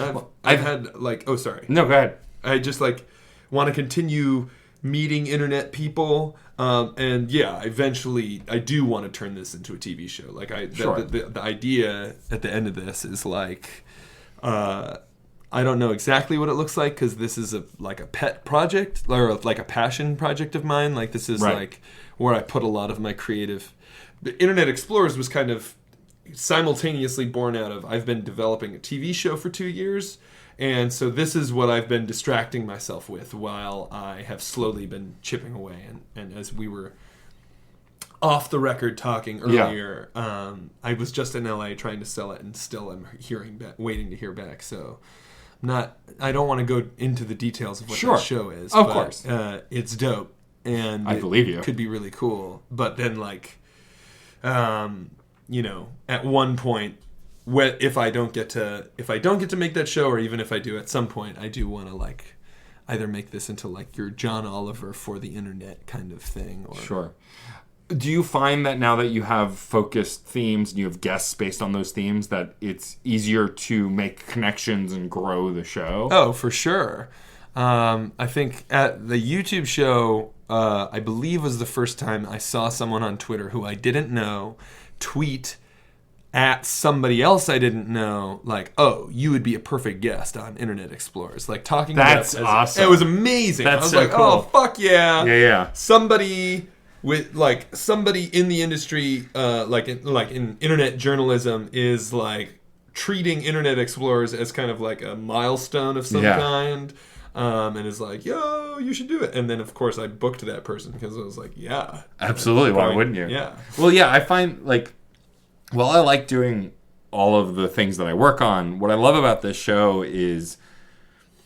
I've had like... Oh, sorry. No, go ahead. I just like want to continue meeting internet people. And yeah, eventually I do want to turn this into a TV show. Like the idea at the end of this is like, I don't know exactly what it looks like because this is like a pet project or like a passion project of mine. Like this is like where I put a lot of my creative. The Internet Explorers was kind of simultaneously born out of I've been developing a TV show for 2 years. And so this is what I've been distracting myself with while I have slowly been chipping away. And as we were off the record talking earlier, I was just in LA trying to sell it and still am waiting to hear back. So I don't want to go into the details of what that show is. Of course. It's dope. And I believe you. Could be really cool. But then like, at one point, if I don't get to make that show, or even if I do at some point, I do want to like either make this into like your John Oliver for the internet kind of thing. Or, sure. Do you find that now that you have focused themes and you have guests based on those themes, that it's easier to make connections and grow the show? Oh, for sure. I think at the YouTube show, I believe was the first time I saw someone on Twitter who I didn't know tweet at somebody else I didn't know, like, "Oh, you would be a perfect guest on Internet Explorers." Like talking. That's awesome. It was amazing. That's I was so like, cool. "Oh, fuck yeah, yeah." Somebody in the industry, like in internet journalism, is like treating Internet Explorers as kind of like a milestone of some kind. And is like, yo, you should do it. And then, of course, I booked that person because I was like, yeah. Absolutely. Why wouldn't you? Yeah. Well, yeah, I find, like, while I like doing all of the things that I work on, what I love about this show is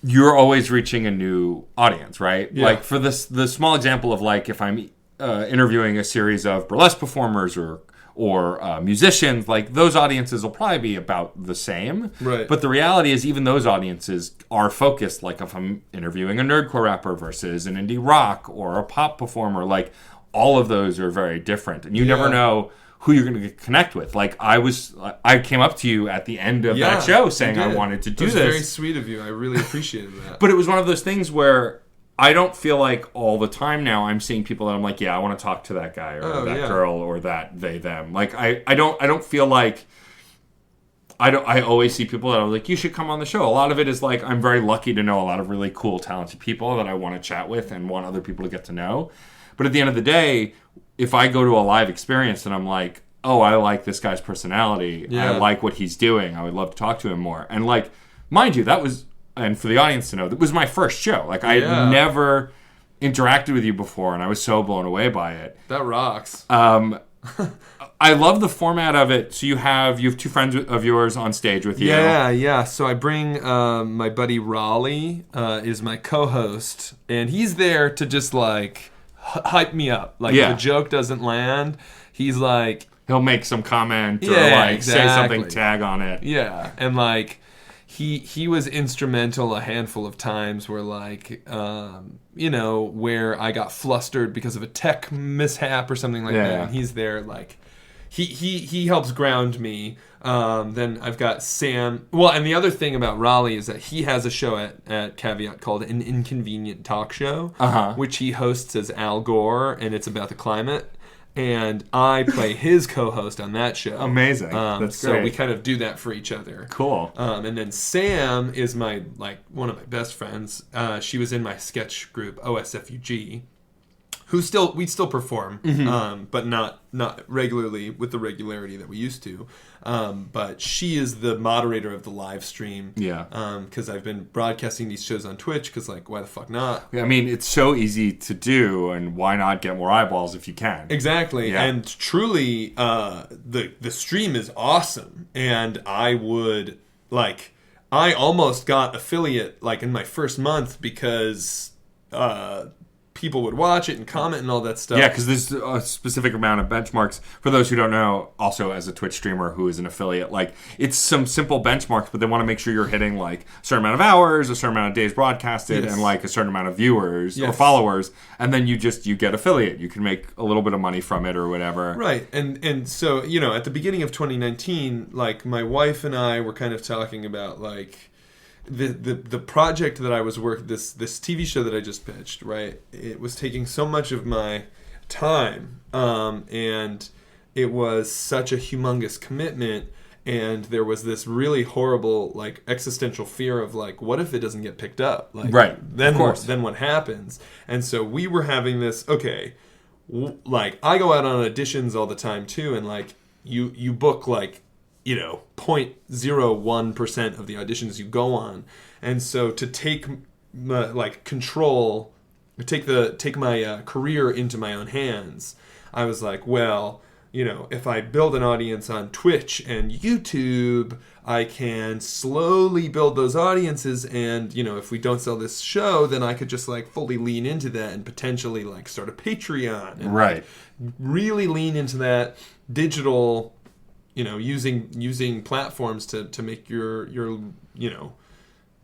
you're always reaching a new audience, right? Yeah. Like, for the small example of, like, if I'm interviewing a series of burlesque performers or musicians, like those audiences will probably be about the same. Right. But the reality is even those audiences are focused, like if I'm interviewing a nerdcore rapper versus an indie rock or a pop performer, like all of those are very different. And you never know who you're going to connect with. Like I came up to you at the end of that show saying I wanted to do this. It was very sweet of you. I really appreciated that. But it was one of those things where I don't feel like all the time now I'm seeing people that I'm like, yeah, I want to talk to that guy or that girl or that they them. Like I don't feel like I always see people that are like, you should come on the show. A lot of it is like I'm very lucky to know a lot of really cool, talented people that I want to chat with and want other people to get to know. But at the end of the day, if I go to a live experience and I'm like, oh, I like this guy's personality, I like what he's doing, I would love to talk to him more. And like, mind you, that was, and for the audience to know, that was my first show. Like I had never interacted with you before, and I was so blown away by it. That rocks. I love the format of it. So you have two friends of yours on stage with you. Yeah. So I bring my buddy Raleigh is my co-host, and he's there to just like hype me up. Like if a joke doesn't land, he's like, he'll make some comment or say something, tag on it. Yeah, and like he was instrumental a handful of times where like where I got flustered because of a tech mishap or something like that. And he's there like he helps ground me. Then I've got Sam. Well, and the other thing about Raleigh is that he has a show at Caveat called An Inconvenient Talk Show, which he hosts as Al Gore, and it's about the climate. And I play his co-host on that show. Amazing. That's great. So we kind of do that for each other. Cool. And then Sam is one of my best friends. She was in my sketch group OSFUG, we still perform, but not regularly with the regularity that we used to. But she is the moderator of the live stream. Yeah. Because I've been broadcasting these shows on Twitch. Because why the fuck not? I mean, it's so easy to do, and why not get more eyeballs if you can? Exactly. Yeah. And truly, the stream is awesome, and I would I almost got affiliate in my first month because people would watch it and comment and all that stuff. Yeah, because there's a specific amount of benchmarks. For those who don't know, also as a Twitch streamer who is an affiliate, it's some simple benchmarks, but they want to make sure you're hitting a certain amount of hours, a certain amount of days broadcasted, and a certain amount of viewers or followers, and then you get affiliate. You can make a little bit of money from it or whatever. Right, and so at the beginning of 2019, my wife and I were kind of talking about the project that I was working, this TV show that I just pitched, right? It was taking so much of my time, and it was such a humongous commitment. And there was this really horrible, like, existential fear of, like, what if it doesn't get picked up? Like, right. Then what happens? And so we were having this, okay, like, I go out on auditions all the time, too, and, like, you book, like, 0.01% of the auditions you go on. And so to take, control, take my career into my own hands, I was like, well, if I build an audience on Twitch and YouTube, I can slowly build those audiences. And, if we don't sell this show, then I could just, like, fully lean into that and potentially, like, start a Patreon. And, right. like, really lean into that digital, using platforms to make your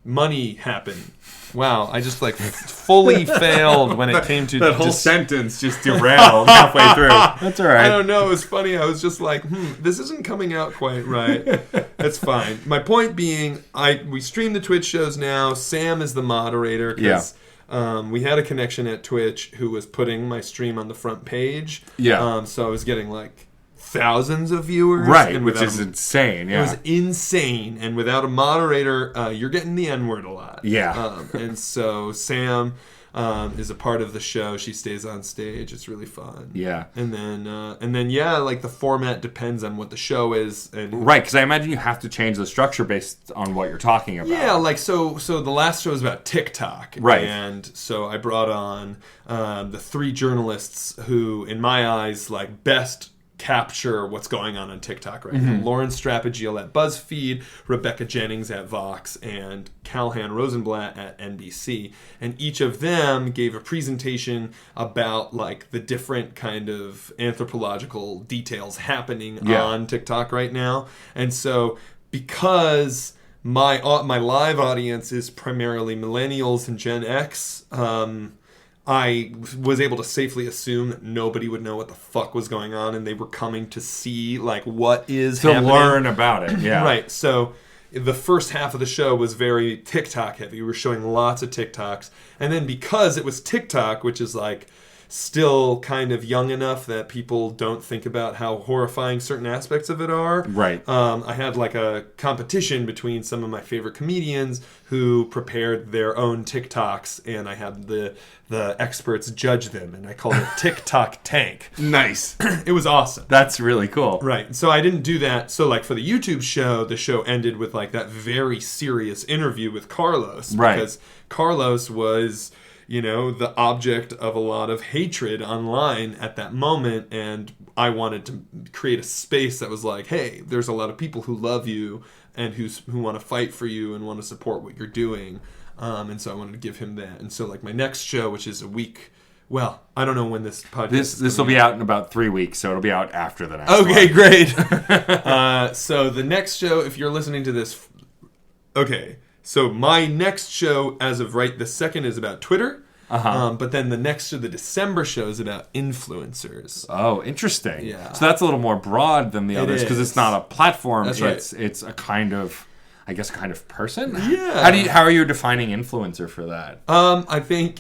money happen. Wow, I just, like, fully failed when it came to... That whole sentence just derailed halfway through. That's all right. I don't know, it was funny. I was just like, this isn't coming out quite right. That's fine. My point being, we stream the Twitch shows now. Sam is the moderator because we had a connection at Twitch who was putting my stream on the front page. Yeah. So I was getting, like, thousands of viewers. Right, which is insane, yeah. It was insane. And without a moderator, you're getting the N-word a lot. Yeah. And so Sam is a part of the show. She stays on stage. It's really fun. Yeah. And then like, the format depends on what the show is. Right, because I imagine you have to change the structure based on what you're talking about. Yeah, like, so the last show was about TikTok. Right. And so I brought on the 3 journalists who, in my eyes, like, best capture what's going on TikTok right now. Lauren Strapagiel at BuzzFeed, Rebecca Jennings at Vox, and Calhan Rosenblatt at NBC. And each of them gave a presentation about, like, the different kind of anthropological details happening on TikTok right now. And so because my live audience is primarily millennials and Gen X, I was able to safely assume that nobody would know what the fuck was going on, and they were coming to see, like, what is happening. To learn about it, yeah. Right, so the first half of the show was very TikTok heavy. We were showing lots of TikToks. And then because it was TikTok, which is, like, still kind of young enough that people don't think about how horrifying certain aspects of it are. Right. I had, like, a competition between some of my favorite comedians who prepared their own TikToks, and I had the experts judge them, and I called it TikTok Tank. Nice. It was awesome. That's really cool. Right. So I didn't do that. So, like, for the YouTube show, the show ended with, like, that very serious interview with Carlos. Right. Because Carlos was, the object of a lot of hatred online at that moment, and I wanted to create a space that was like, hey, there's a lot of people who love you and who want to fight for you and want to support what you're doing. And so I wanted to give him that. And so, like, my next show, which is a week... Well, I don't know when this podcast... This will be out in about 3 weeks, so it'll be out after the next Okay, one. Great. So the next show, if you're listening to this... Okay, so my next show, as of right this second, is about Twitter. But then the December show is about influencers. Oh, interesting. Yeah. So that's a little more broad than the others because it's not a platform. That's right. It's a kind of... I guess kind of person? Yeah. How are you defining influencer for that? I think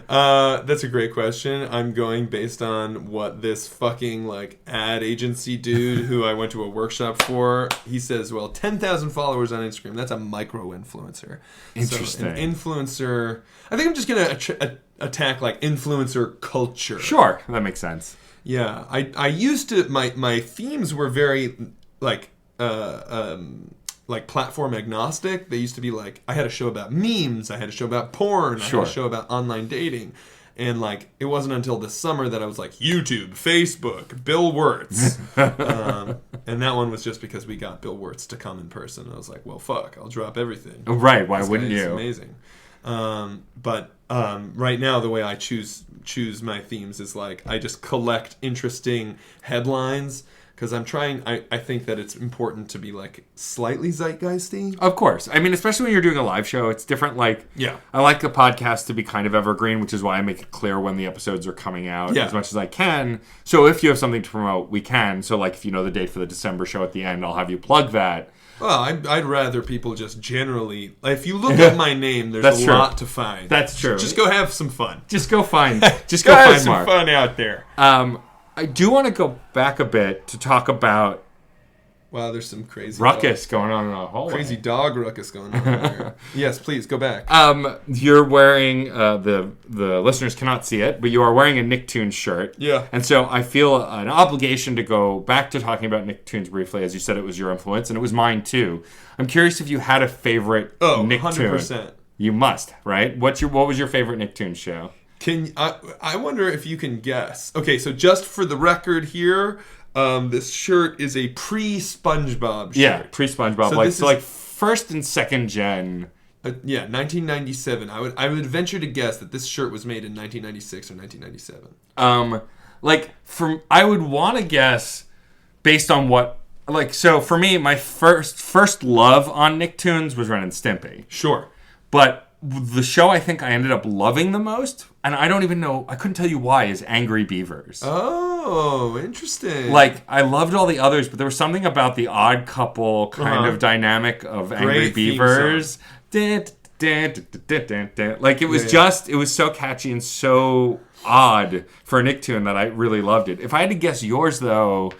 that's a great question. I'm going based on what this fucking, like, ad agency dude who I went to a workshop for, he says, well, 10,000 followers on Instagram, that's a micro influencer. Interesting. So an influencer, I think I'm just going to attack, like, influencer culture. Sure, that makes sense. Yeah. I used to, my themes were very, like platform agnostic. They used to be like, I had a show about memes, I had a show about porn, Sure. I had a show about online dating. And, like, it wasn't until this summer that I was like, YouTube, Facebook, Bill Wirtz. And that one was just because we got Bill Wirtz to come in person. I was like, well, fuck, I'll drop everything. Right, why wouldn't you? It's amazing. But right now, the way I choose my themes is, like, I just collect interesting headlines. Because I think that it's important to be, like, slightly zeitgeisty. Of course. I mean, especially when you're doing a live show, it's different. Like, yeah. I like the podcast to be kind of evergreen, which is why I make it clear when the episodes are coming out as much as I can. So if you have something to promote, we can. So, like, if you know the date for the December show at the end, I'll have you plug that. Well, I'd rather people just generally... If you look up my name, there's That's a true. lot to find. That's true. Just go have some fun. Just go find have find some Mark. fun out there. I do want to go back a bit to talk about Wow, there's some crazy ruckus going on in our hallway. Crazy dog ruckus going on here. Yes, please, go back. You're wearing, the listeners cannot see it, but you are wearing a Nicktoons shirt. Yeah. And so I feel an obligation to go back to talking about Nicktoons briefly. As you said, it was your influence, and it was mine too. I'm curious if you had a favorite Nicktoon. 100%. You must, right? What was your favorite Nicktoons show? I wonder if you can guess. Okay, so just for the record here... this shirt is a pre-SpongeBob shirt. Yeah, pre-SpongeBob. So like first and second gen. 1997. I would venture to guess that this shirt was made in 1996 or 1997. I would want to guess based on what... so for me, my first love on Nicktoons was Ren and Stimpy. Sure. But the show I think I ended up loving the most, and I don't even know, I couldn't tell you why, is Angry Beavers. Oh, interesting. I loved all the others, but there was something about the odd couple kind of dynamic of Angry Beavers. It was so catchy and so odd for a Nicktoon that I really loved it. If I had to guess yours, though,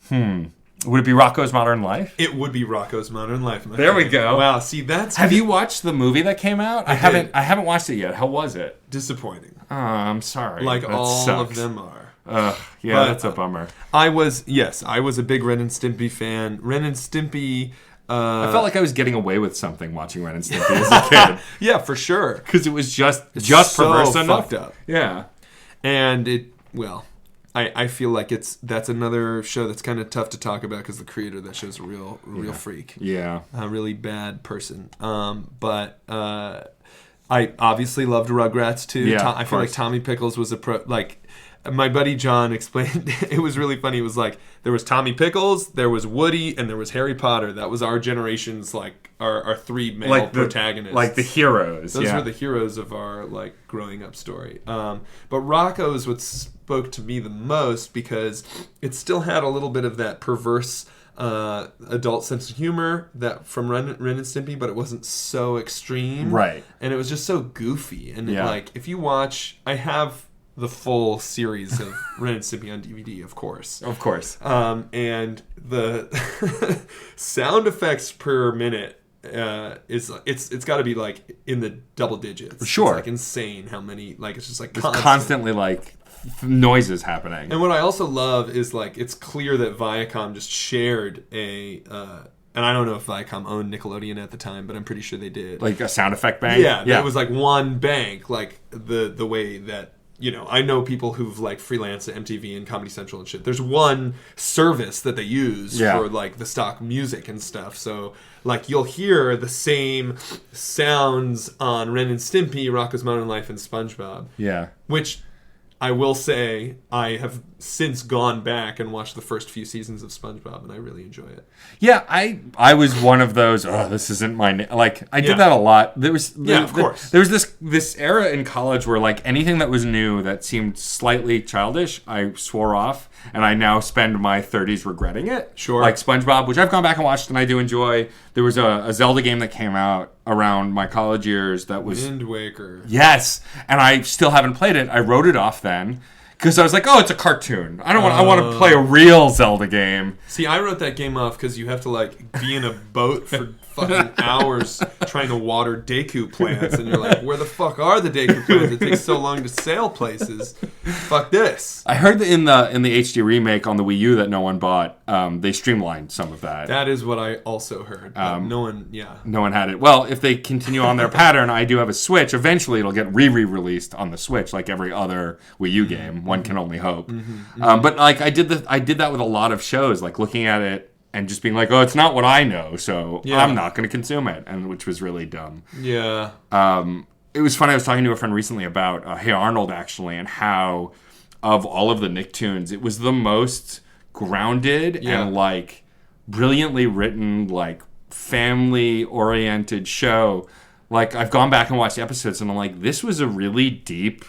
would it be Rocko's Modern Life? It would be Rocko's Modern Life. There we go. Wow, see, that's... Have you watched the movie that came out? I haven't watched it yet. How was it? Disappointing. Oh, I'm sorry. Like all sucks. of them are. That's a bummer. I was a big Ren and Stimpy fan. Ren and Stimpy... I felt like I was getting away with something watching Ren and Stimpy as a kid. Yeah, for sure. Because it was just so perverse enough. fucked up. Yeah. And I feel like that's another show that's kind of tough to talk about because the creator of that show's a real freak. Yeah. A really bad person. But I obviously loved Rugrats too. Yeah, I feel like Tommy Pickles was my buddy John explained, it was really funny. It was like, there was Tommy Pickles, there was Woody, and there was Harry Potter. That was our generation's, our three male protagonists. Like the heroes. Those were the heroes of our, growing up story. But Rocco is what spoke to me the most because it still had a little bit of that perverse adult sense of humor that from Ren and Stimpy, but it wasn't so extreme. Right. And it was just so goofy. And, if you watch... I have... the full series of Ren and Stimpy on DVD, of course. Of course. And the sound effects per minute it's got to be in the double digits. Sure. It's insane how many it's just constantly noises happening. And what I also love is it's clear that Viacom just shared a and I don't know if Viacom owned Nickelodeon at the time, but I'm pretty sure they did. Like a sound effect bank? Yeah. It was one bank, the way that I know people who've freelanced at MTV and Comedy Central and shit. There's one service that they use for the stock music and stuff. So you'll hear the same sounds on Ren and Stimpy, Rocko's Modern Life, and SpongeBob. Yeah. Which I will say I have since gone back and watched the first few seasons of SpongeBob, and I really enjoy it. Yeah, I was one of those. This isn't my I did that a lot. Of course. There was this era in college where anything that was new that seemed slightly childish, I swore off, and I now spend my 30s regretting it. Sure. Like SpongeBob, which I've gone back and watched, and I do enjoy. There was a Zelda game that came out around my college years that was Wind Waker. Yes, and I still haven't played it. I wrote it off then. Because I was like, it's a cartoon. I want to play a real Zelda game. See, I wrote that game off because you have to be in a boat for fucking hours trying to water Deku plants, and you're like, where the fuck are the Deku plants? It takes so long to sail places. Fuck this. I heard that in the HD remake on the Wii U that no one bought, they streamlined some of that. That is what I also heard. No one had it. Well, if they continue on their pattern, I do have a Switch. Eventually, it'll get re-released on the Switch, like every other Wii U game. One can only hope. But I did that with a lot of shows, looking at it and just being like, it's not what I know, so I'm not going to consume it, and which was really dumb. Yeah. It was funny. I was talking to a friend recently about Hey Arnold, actually, and how of all of the Nicktoons, it was the most grounded and brilliantly written, family-oriented show. I've gone back and watched the episodes, and I'm like, this was a really deep,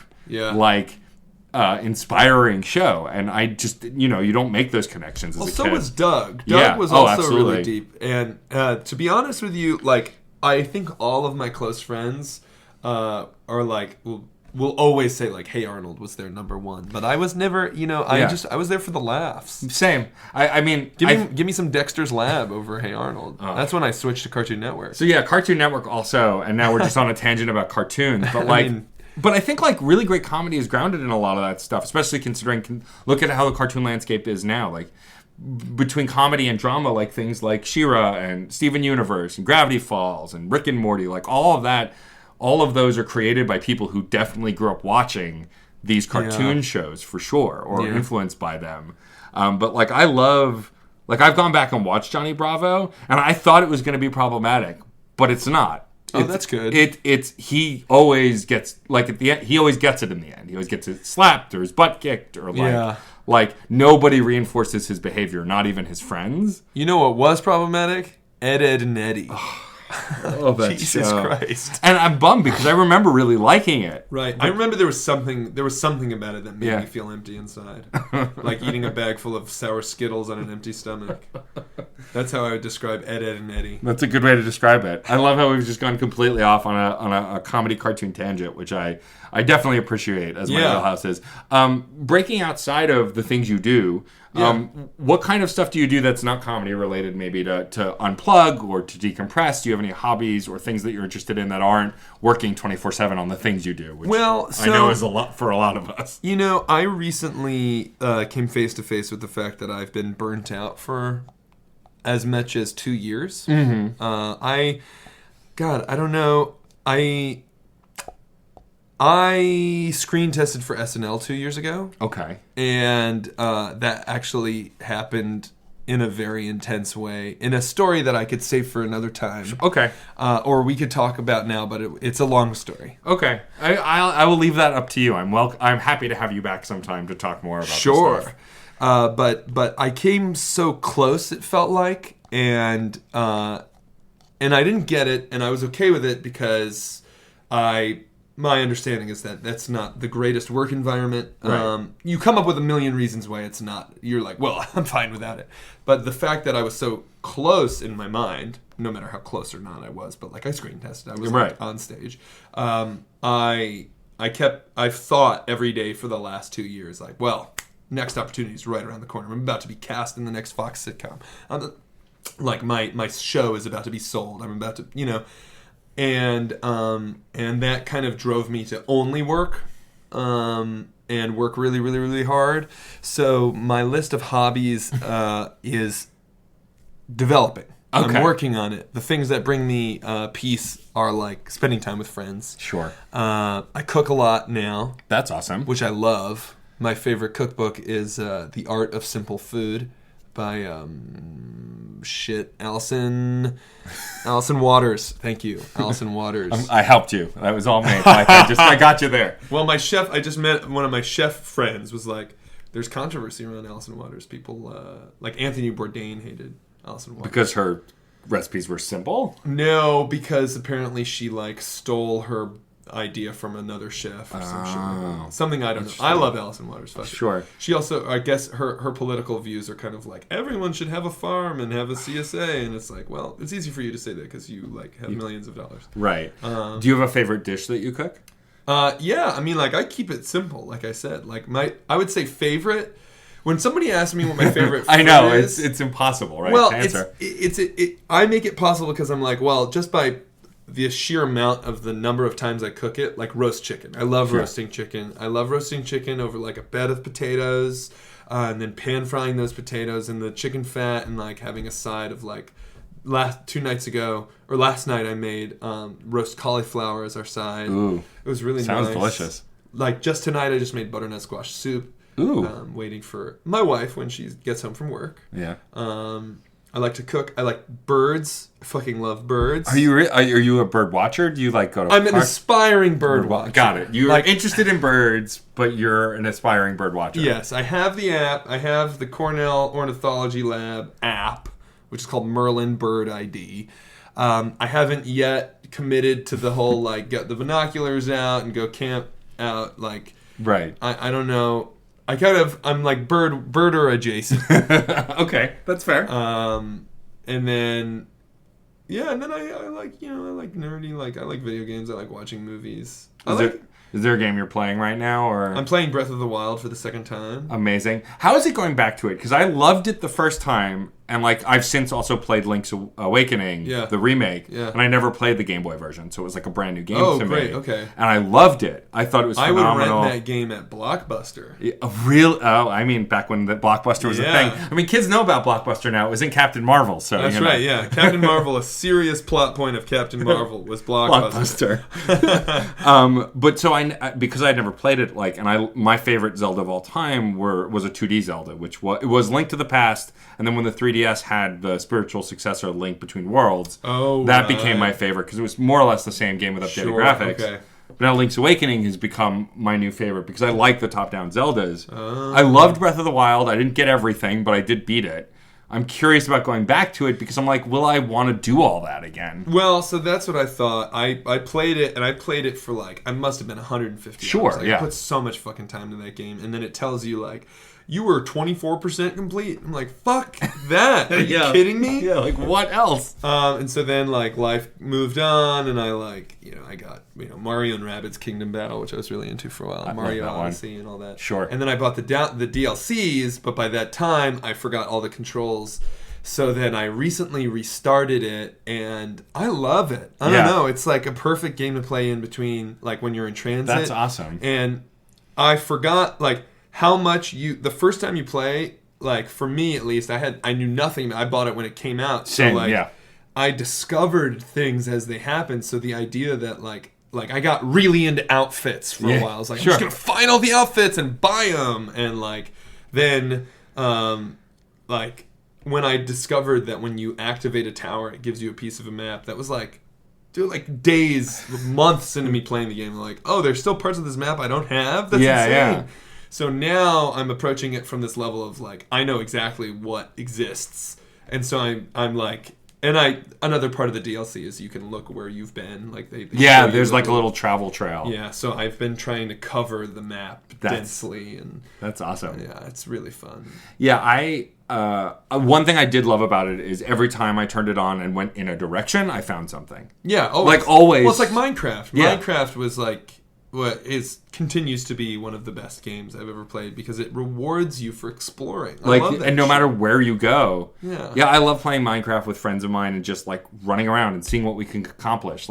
inspiring show. And I just, you don't make those connections as a kid. So was Doug. Doug was also really deep. And to be honest with you, like, I think all of my close friends are like, will always say, like, Hey Arnold was their number one. But I was never, I was there for the laughs. Same. I mean... Give me some Dexter's Lab over Hey Arnold. Oh. That's when I switched to Cartoon Network. So yeah, Cartoon Network also, and now we're just on a tangent about cartoons. But like... But I think, like, really great comedy is grounded in a lot of that stuff, especially considering... Look at how the cartoon landscape is now. Like, between comedy and drama, like things like She-Ra and Steven Universe and Gravity Falls and Rick and Morty, like, all of that... All of those are created by people who definitely grew up watching these cartoon shows, for sure, or influenced by them. But, like, I love... Like, I've gone back and watched Johnny Bravo, and I thought it was going to be problematic, but it's not. That's good. He always gets... Like, at the end, he always gets it in the end. He always gets it slapped or his butt kicked or, like... Like, nobody reinforces his behavior, not even his friends. You know what was problematic? Ed, and Eddie. Oh, that Jesus show. Christ! And I'm bummed because I remember really liking it. Right, I remember there was something about it that made me feel empty inside, like eating a bag full of sour Skittles on an empty stomach. That's how I would describe Ed, and Eddie. That's a good way to describe it. I love how we've just gone completely off on a comedy cartoon tangent, which I definitely appreciate, as my wheelhouse is. Breaking outside of the things you do. What kind of stuff do you do that's not comedy related, maybe to unplug or to decompress? Do you have any hobbies or things that you're interested in that aren't working 24/7 on the things you do? Which I know is a lot for a lot of us. I recently came face to face with the fact that I've been burnt out for as much as 2 years. Mm-hmm. I don't know. I screen tested for SNL 2 years ago. Okay. And that actually happened in a very intense way, in a story that I could save for another time. Okay. Or we could talk about now, but it's a long story. Okay. I will leave that up to you. I'm happy to have you back sometime to talk more about this stuff. But I came so close, it felt like, and I didn't get it, and I was okay with it because my understanding is that that's not the greatest work environment. Right. You come up with a million reasons why it's not. You're like, well, I'm fine without it. But the fact that I was so close in my mind, no matter how close or not I was, but like I screen tested, I was like, on stage. I've thought every day for the last 2 years, like, well, next opportunity is right around the corner. I'm about to be cast in the next Fox sitcom. Like my show is about to be sold. I'm about to, And that kind of drove me to only work, and work really, really, really hard. So my list of hobbies is developing. Okay. I'm working on it. The things that bring me peace are like spending time with friends. Sure. I cook a lot now. That's awesome. Which I love. My favorite cookbook is The Art of Simple Food by Allison Waters. Thank you, Allison Waters. I helped you. That was all me. I got you there. Well, my chef, I just met one of my chef friends was like, there's controversy around Allison Waters. People like Anthony Bourdain hated Allison Waters because her recipes were simple. No, because apparently she like stole her idea from another chef or some shit. Something I don't know. I love Allison Waters. Sure. She also, I guess, her political views are kind of like everyone should have a farm and have a CSA, and it's like, well, it's easy for you to say that because you like have millions of dollars. Right. Do you have a favorite dish that you cook? Yeah. I mean, like I keep it simple. Like I said, like I would say favorite. When somebody asks me what my favorite food I know is, it's impossible, right? Well, to answer. I make it possible because I'm like, well, just by the sheer amount of the number of times I cook it, like roast chicken. I love roasting chicken. I love roasting chicken over like a bed of potatoes, and then pan frying those potatoes in the chicken fat, and like having a side of like last night I made roast cauliflower as our side. Ooh, it was really sounds nice. delicious. Like just tonight I just made butternut squash soup. Ooh, waiting for my wife when she gets home from work. Yeah. I like to cook. I like birds. I fucking love birds. Are you a bird watcher? Do you like go to I'm an aspiring bird watcher. Got it. You're like interested in birds, but you're an aspiring bird watcher. Yes, I have the app. I have the Cornell Ornithology Lab app, which is called Merlin Bird ID. I haven't yet committed to the whole like get the binoculars out and go camp out like Right. I don't know. I'm like birder adjacent. Okay, that's fair. And then I like nerdy, like I like video games, I like watching movies. Is there a game you're playing right now, or I'm playing Breath of the Wild for the second time. Amazing. How is it going back to it? Because I loved it the first time, and like I've since also played Link's Awakening, the remake, and I never played the Game Boy version, so it was like a brand new game to me. Oh, great, okay. And I loved it. I thought it was phenomenal. I would rent that game at Blockbuster. I mean, back when the Blockbuster was a thing. I mean, kids know about Blockbuster now. It was in Captain Marvel, so that's right. Yeah, Captain Marvel. A serious plot point of Captain Marvel was Blockbuster. But so because I had never played it, my favorite Zelda of all time was a 2D Zelda, which was Link to the Past, and then when the 3DS had the spiritual successor Link Between Worlds, that became my favorite because it was more or less the same game with updated graphics. Okay. But now Link's Awakening has become my new favorite because I like the top-down Zeldas. I loved Breath of the Wild. I didn't get everything, but I did beat it. I'm curious about going back to it because I'm like, will I want to do all that again? Well, so that's what I thought. I played it, and I played it for I must have been 150 hours. I put so much fucking time into that game, and then it tells you you were 24% complete. I'm like, fuck that. Are you kidding me? Yeah, what else? And so then life moved on, and I got Mario and Rabbids Kingdom Battle, which I was really into for a while. Mario Odyssey and all that. Sure. And then I bought the DLCs, but by that time I forgot all the controls. So then I recently restarted it, and I love it. I don't know. It's like a perfect game to play in between, when you're in transit. That's awesome. And I forgot, how much the first time you play, for me at least, I knew nothing. I bought it when it came out. Same, so I discovered things as they happened. So the idea that I got really into outfits for a while. I was like, I'm just gonna find all the outfits and buy them. And then when I discovered that when you activate a tower, it gives you a piece of a map. That was days, months into me playing the game. Oh, there's still parts of this map I don't have. That's insane. Yeah. So now I'm approaching it from this level of I know exactly what exists, and so I'm another part of the DLC is you can look where you've been. There's a little travel trail. Yeah, so I've been trying to cover the map densely, and that's awesome. Yeah, it's really fun. Yeah, one thing I did love about it is every time I turned it on and went in a direction, I found something. Yeah, always. Well, it's like Minecraft. Yeah. Minecraft was continues to be one of the best games I've ever played because it rewards you for exploring. I love that and no shit. matter where you go. Yeah, I love playing Minecraft with friends of mine and just running around and seeing what we can accomplish.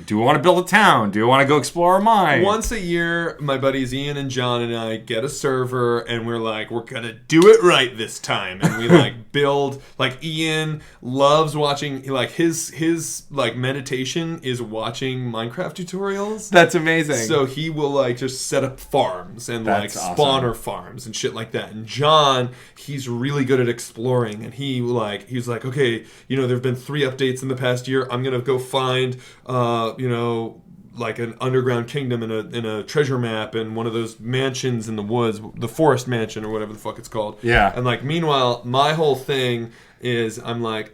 Do we want to build a town? Do we want to go explore a mine? Once a year, my buddies Ian and John and I get a server, and we're we're gonna do it right this time. And we build. Ian loves watching. His meditation is watching Minecraft tutorials. That's amazing. So he will just set up farms and spawner farms and shit like that. And John, he's really good at exploring, and he's okay, there've been 3 updates in the past year. I'm gonna go find an underground kingdom in a treasure map and one of those mansions in the woods, the forest mansion or whatever the fuck it's called. Yeah. And meanwhile, my whole thing is I'm I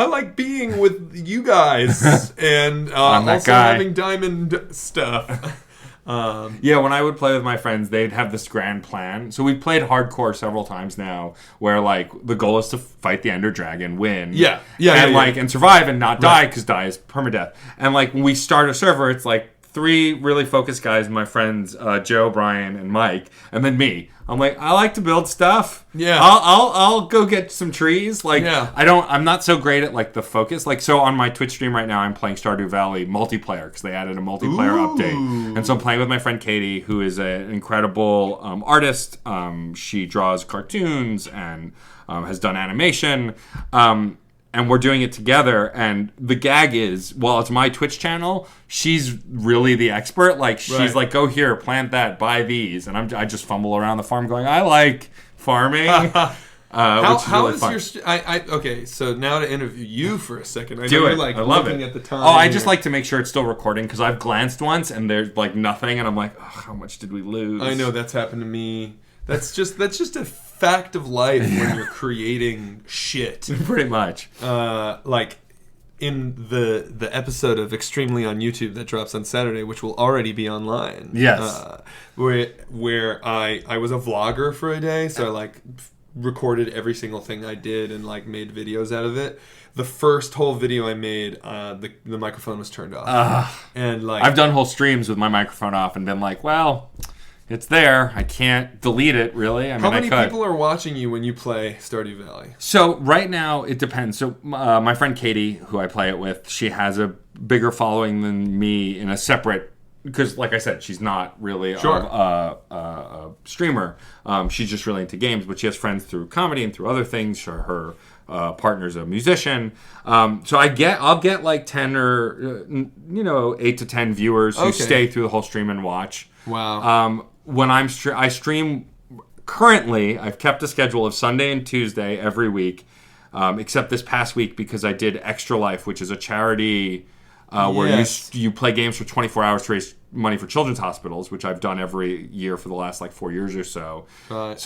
like being with you guys and also having diamond stuff. When I would play with my friends, they'd have this grand plan. So we've played hardcore several times now, where the goal is to fight the Ender Dragon, win, and survive and not die because die is permadeath. And when we start a server, it's 3 really focused guys, my friends Joe, Brian, and Mike, and then me. I'm I like to build stuff. Yeah, I'll go get some trees. I'm not so great at the focus. So on my Twitch stream right now, I'm playing Stardew Valley multiplayer because they added a multiplayer update, and so I'm playing with my friend Katie, who is an incredible artist. She draws cartoons and has done animation. And we're doing it together, and the gag is, while it's my Twitch channel, she's really the expert. She's go here, plant that, buy these, and I just fumble around the farm going, I like farming, which is really fun. Okay, so now to interview you for a second. I Do know it. You're, I love looking it. At the time I just like to make sure it's still recording, because I've glanced once, and there's nothing, and I'm how much did we lose? I know, that's happened to me. That's just a fact of life when you're creating shit. Pretty much. in the episode of Extremely on YouTube that drops on Saturday, which will already be online. Yes. Where I was a vlogger for a day, so I like recorded every single thing I did and like made videos out of it. The first whole video I made, the microphone was turned off. And like I've done whole streams with my microphone off and been like, well, it's there. I can't delete it, really. How many people are watching you when you play Stardew Valley? So right now, it depends. So my friend Katie, who I play it with, she has a bigger following than me in a separate... Because, like I said, she's not really a streamer. She's just really into games, but she has friends through comedy and through other things. Her partner's a musician. So I'll get like 10 or 8 to 10 viewers who stay through the whole stream and watch. Wow. When I stream currently, I've kept a schedule of Sunday and Tuesday every week, except this past week because I did Extra Life, which is a charity where you play games for 24 hours to raise money for children's hospitals, which I've done every year for the last like 4 years or so. Right.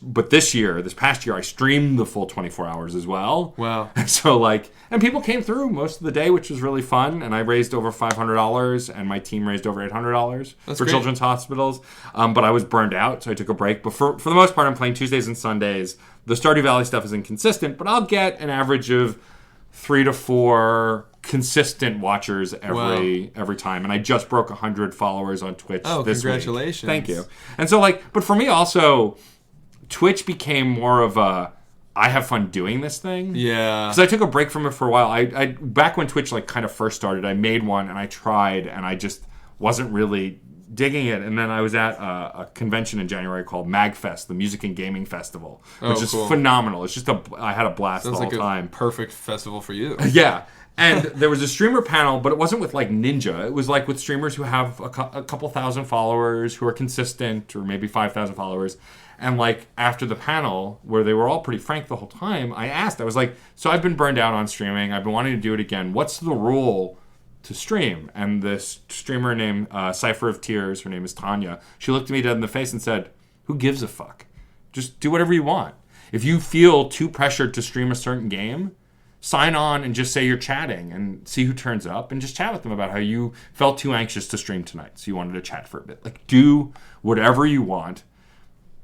But this past year, I streamed the full 24 hours as well. Wow. So and people came through most of the day, which was really fun. And I raised over $500, and my team raised over $800 for children's hospitals. But I was burned out, so I took a break. But for the most part, I'm playing Tuesdays and Sundays. The Stardew Valley stuff is inconsistent, but I'll get an average of 3 to 4 consistent watchers every time, and I just broke 100 followers on Twitch this congratulations. week. Thank you. And so but for me also, Twitch became more of a I have fun doing this thing. Yeah. Because I took a break from it for a while. I back when Twitch kind of first started, I made one and I tried, and I just wasn't really digging it. And then I was at a convention in January called MagFest, the Music and Gaming Festival, which is phenomenal. It's just I had a blast the whole time. Perfect festival for you. Yeah. And there was a streamer panel, but it wasn't with Ninja. It was with streamers who have a couple thousand followers, who are consistent, or maybe 5,000 followers. And after the panel, where they were all pretty frank the whole time, I was like, so I've been burned out on streaming. I've been wanting to do it again. What's the rule to stream? And this streamer named Cypher of Tears, her name is Tanya, she looked at me dead in the face and said, who gives a fuck? Just do whatever you want. If you feel too pressured to stream a certain game, sign on and just say you're chatting and see who turns up, and just chat with them about how you felt too anxious to stream tonight, so you wanted to chat for a bit. Do whatever you want.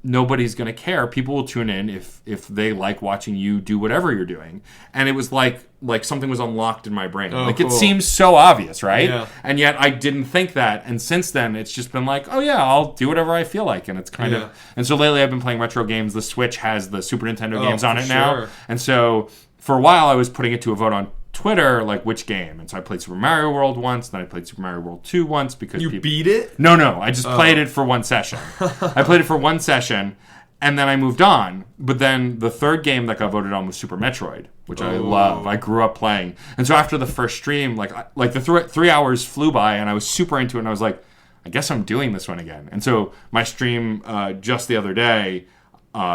Nobody's going to care. People will tune in if they like watching you do whatever you're doing. And it was like something was unlocked in my brain. Cool. It seems so obvious, right? Yeah. And yet I didn't think that. And since then, it's just been oh yeah, I'll do whatever I feel like. And it's kind of... And so lately I've been playing retro games. The Switch has the Super Nintendo games on it now. And so for a while I was putting it to a vote on Twitter, which game. And so I played Super Mario World once, then I played Super Mario World 2 once because You beat it? No, I just played it for one session. I played it for one session, and then I moved on. But then the third game that got voted on was Super Metroid, which I love. I grew up playing. And so after the first stream, the 3 hours flew by, and I was super into it, and I was like, I guess I'm doing this one again. And so my stream just the other day...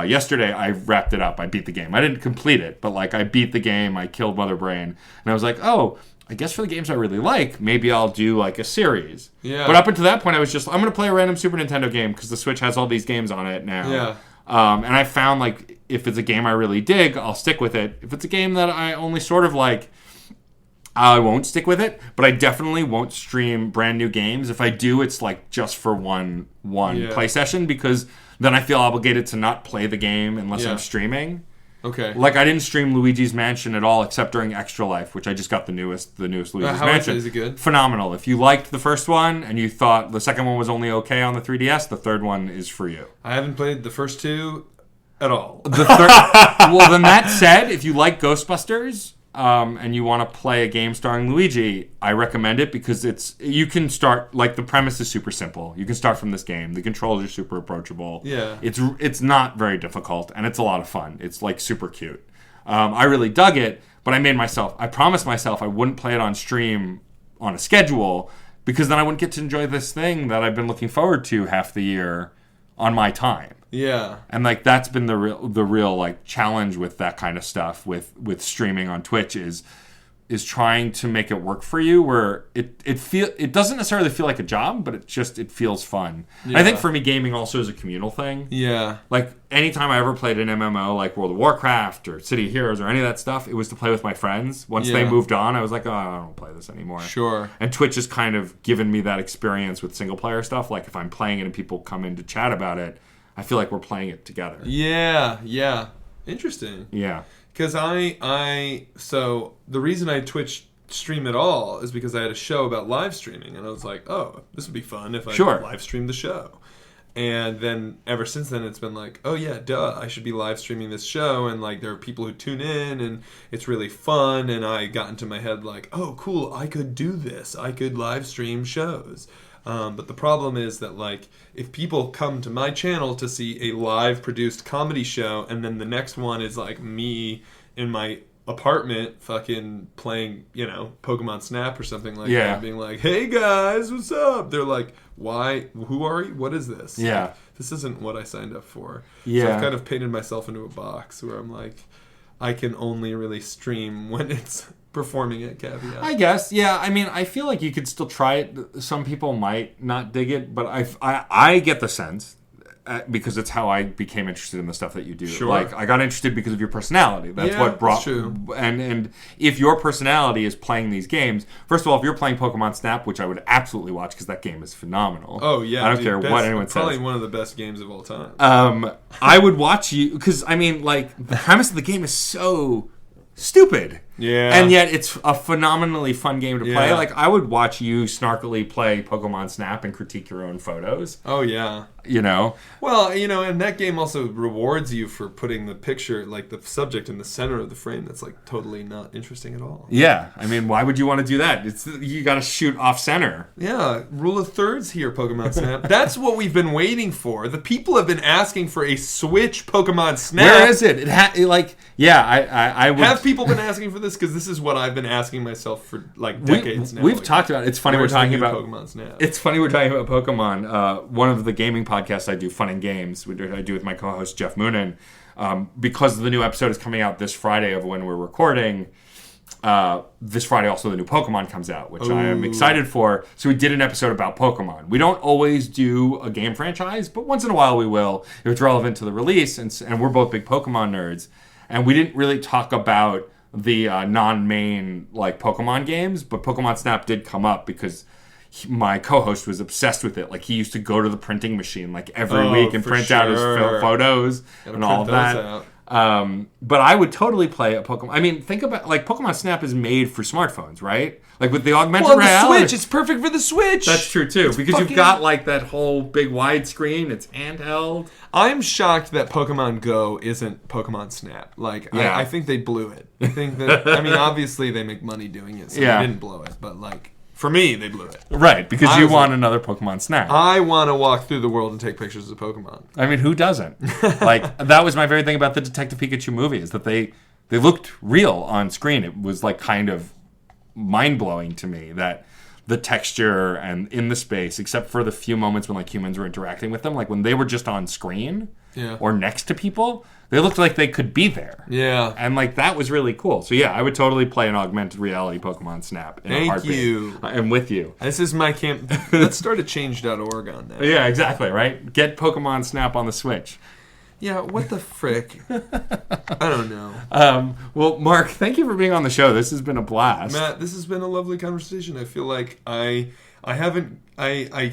yesterday, I wrapped it up. I beat the game. I didn't complete it, but I beat the game. I killed Mother Brain, and I was like, "Oh, I guess for the games I really like, maybe I'll do a series." Yeah. But up until that point, I was just, I'm going to play a random Super Nintendo game because the Switch has all these games on it now. Yeah. And I found if it's a game I really dig, I'll stick with it. If it's a game that I only sort of like, I won't stick with it. But I definitely won't stream brand new games. If I do, it's just for one play session, because then I feel obligated to not play the game unless I'm streaming. Okay. I didn't stream Luigi's Mansion at all, except during Extra Life, which I just got the newest Luigi's Mansion. Is it good? Phenomenal. If you liked the first one and you thought the second one was only okay on the 3DS, the third one is for you. I haven't played the first two at all. Well, then that said, if you like Ghostbusters, and you want to play a game starring Luigi, I recommend it because you can start, the premise is super simple. You can start from this game. The controls are super approachable. Yeah. It's not very difficult, and it's a lot of fun. It's super cute. I really dug it, but I promised myself I wouldn't play it on stream on a schedule, because then I wouldn't get to enjoy this thing that I've been looking forward to half the year on my time. Yeah. And that's been the real challenge with that kind of stuff with streaming on Twitch is is trying to make it work for you, where it doesn't necessarily feel like a job, but it feels fun. Yeah. I think for me, gaming also is a communal thing. Yeah. Like anytime I ever played an MMO like World of Warcraft or City of Heroes or any of that stuff, it was to play with my friends. Once they moved on, I was like, oh, I don't play this anymore. Sure. And Twitch has kind of given me that experience with single player stuff. Like if I'm playing it and people come in to chat about it, I feel like we're playing it together. Yeah. Interesting. Yeah. Because so the reason I Twitch stream at all is because I had a show about live streaming, and I was like, oh, this would be fun if I live streamed the show. And then ever since then, it's been like, oh yeah, duh, I should be live streaming this show, and like there are people who tune in, and it's really fun. And I got into my head like, oh, cool, I could do this. I could live stream shows. But the problem is that, like, if people come to my channel to see a live produced comedy show, and then the next one is like me in my apartment fucking playing, Pokemon Snap or something like that, being like, hey guys, what's up? They're like, why? Who are you? What is this? Yeah. Like, this isn't what I signed up for. Yeah. So I've kind of painted myself into a box where I'm like, I can only really stream when it's performing at Caveat. I guess, yeah. I mean, I feel like you could still try it. Some people might not dig it, but I get the sense, because it's how I became interested in the stuff that you do. Sure. Like, I got interested because of your personality. That's what brought... That's true. And if your personality is playing these games... First of all, if you're playing Pokemon Snap, which I would absolutely watch because that game is phenomenal. Oh, yeah. I don't care what anyone says. Probably one of the best games of all time. I would watch you... Because, I mean, like, the premise of the game is so stupid. Yeah. And yet it's a phenomenally fun game to play. Yeah. Like, I would watch you snarkily play Pokemon Snap and critique your own photos. Oh, yeah. Well, and that game also rewards you for putting the picture, like the subject in the center of the frame that's like totally not interesting at all. Yeah. I mean, why would you want to do that? You got to shoot off center. Yeah. Rule of thirds here, Pokemon Snap. That's what we've been waiting for. The people have been asking for a Switch Pokemon Snap. Where is it? I would... Have people been asking for this? Because this is what I've been asking myself for like decades now. We've talked about it. It's funny we're talking about Pokemon Snap. It's funny we're talking about Pokemon. One of the gaming podcasts I do, Fun and Games, I do with my co-host Jeff Moonen, because the new episode is coming out this Friday of when we're recording. This Friday also the new Pokemon comes out, which I am excited for. So we did an episode about Pokemon. We don't always do a game franchise, but once in a while we will if it's relevant to the release, and we're both big Pokemon nerds. And we didn't really talk about the non-main like Pokemon games, but Pokemon Snap did come up because my co-host was obsessed with it. Like, he used to go to the printing machine like every week and print out his photos and all of that. But I would totally play a Pokemon. I mean, think about, like, Pokemon Snap is made for smartphones, right? Like, with the augmented reality. The Switch, it's perfect for the Switch. That's true, too. Because you've got, like, that whole big wide screen. It's handheld. I'm shocked that Pokemon Go isn't Pokemon Snap. Like, yeah. I think they blew it. I think that, I mean, obviously they make money doing it, so they didn't blow it. But, like, for me, they blew it. Right, because you want another Pokemon Snap. I want to walk through the world and take pictures of Pokemon. I mean, who doesn't? Like, that was my favorite thing about the Detective Pikachu movie, is that they looked real on screen. It was, like, kind of mind-blowing to me that the texture and in the space, except for the few moments when, like, humans were interacting with them, like, when they were just on screen or next to people, they looked like they could be there. Yeah. And, like, that was really cool. So, yeah, I would totally play an augmented reality Pokemon Snap in a heartbeat. Thank you. I'm with you. This is my camp. Let's start a change.org on that. Yeah, exactly, right? Get Pokemon Snap on the Switch. Yeah, what the frick? I don't know. Well, Mark, thank you for being on the show. This has been a blast. Matt, this has been a lovely conversation. I feel like I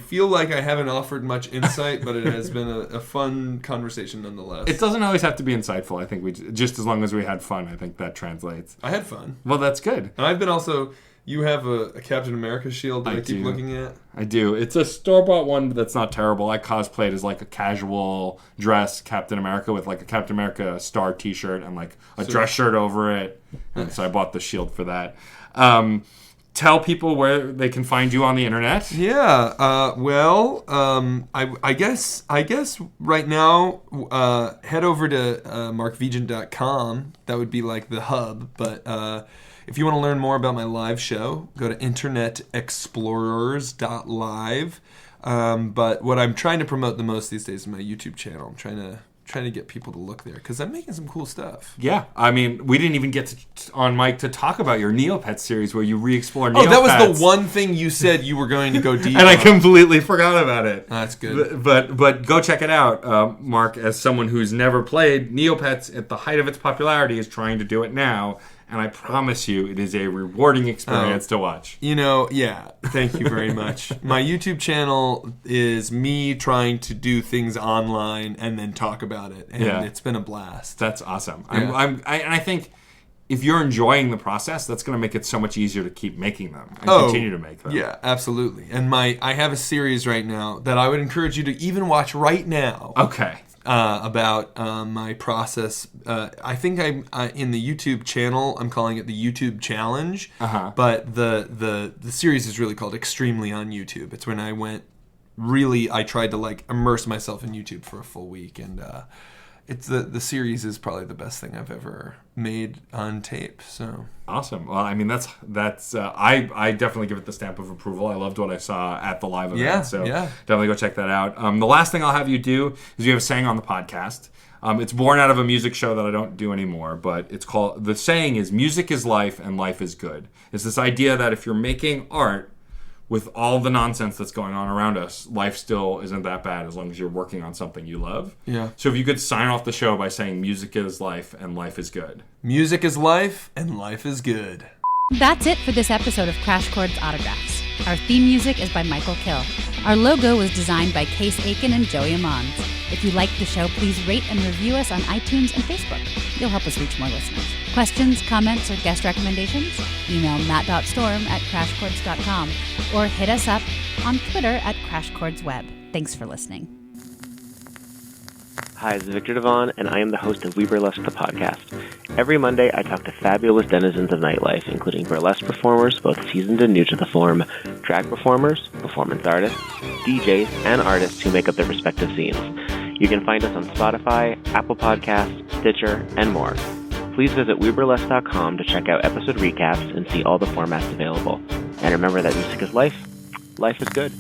feel like I haven't offered much insight, but it has been a fun conversation nonetheless. It doesn't always have to be insightful. I think just as long as we had fun, I think that translates. I had fun. Well, that's good. And I've been also... You have a Captain America shield that I keep looking at? I do. It's a store-bought one, but that's not terrible. I cosplayed as like a casual dress Captain America with like a Captain America star t-shirt and like a dress shirt over it. And so I bought the shield for that. Tell people where they can find you on the internet. Yeah. I guess right now, head over to markvigeant.com. That would be like the hub, but... if you want to learn more about my live show, go to internetexplorers.live. But what I'm trying to promote the most these days is my YouTube channel. I'm trying try to get people to look there because I'm making some cool stuff. Yeah, I mean, we didn't even get on mic to talk about your Neopets series where you re-explore Neopets. Oh, that was the one thing you said you were going to go deep and I completely forgot about it. That's good. But go check it out, Mark, as someone who's never played. Neopets, at the height of its popularity, is trying to do it now. And I promise you, it is a rewarding experience to watch. Yeah. Thank you very much. My YouTube channel is me trying to do things online and then talk about it. And it's been a blast. That's awesome. Yeah. I think if you're enjoying the process, that's going to make it so much easier to keep making them and continue to make them. Yeah, absolutely. And I have a series right now that I would encourage you to even watch right now. Okay. About my process. I think I'm in the YouTube channel. I'm calling it the YouTube Challenge. But the series is really called Extremely on YouTube. It's when I tried to like immerse myself in YouTube for a full week, and it's the series is probably the best thing I've ever made on tape. So awesome. Well, I mean, that's I definitely give it the stamp of approval. I loved what I saw at the live event. So definitely go check that out. The last thing I'll have you do is you have a saying on the podcast. It's born out of a music show that I don't do anymore, but the saying is music is life and life is good. It's this idea that if you're making art with all the nonsense that's going on around us, life still isn't that bad as long as you're working on something you love. Yeah. So if you could sign off the show by saying music is life and life is good. Music is life and life is good. That's it for this episode of Crash Chords Autographs. Our theme music is by Michael Kill. Our logo was designed by Case Aiken and Joey Amons. If you liked the show, please rate and review us on iTunes and Facebook. You'll help us reach more listeners. Questions, comments, or guest recommendations? Email matt.storm@crashchords.com or hit us up on Twitter @CrashChordsWeb. Thanks for listening. Hi, this is Victor Devon, and I am the host of We Burlesque, the podcast. Every Monday, I talk to fabulous denizens of nightlife, including burlesque performers, both seasoned and new to the form, drag performers, performance artists, DJs, and artists who make up their respective scenes. You can find us on Spotify, Apple Podcasts, Stitcher, and more. Please visit WeBurlesque.com to check out episode recaps and see all the formats available. And remember that music is life. Life is good.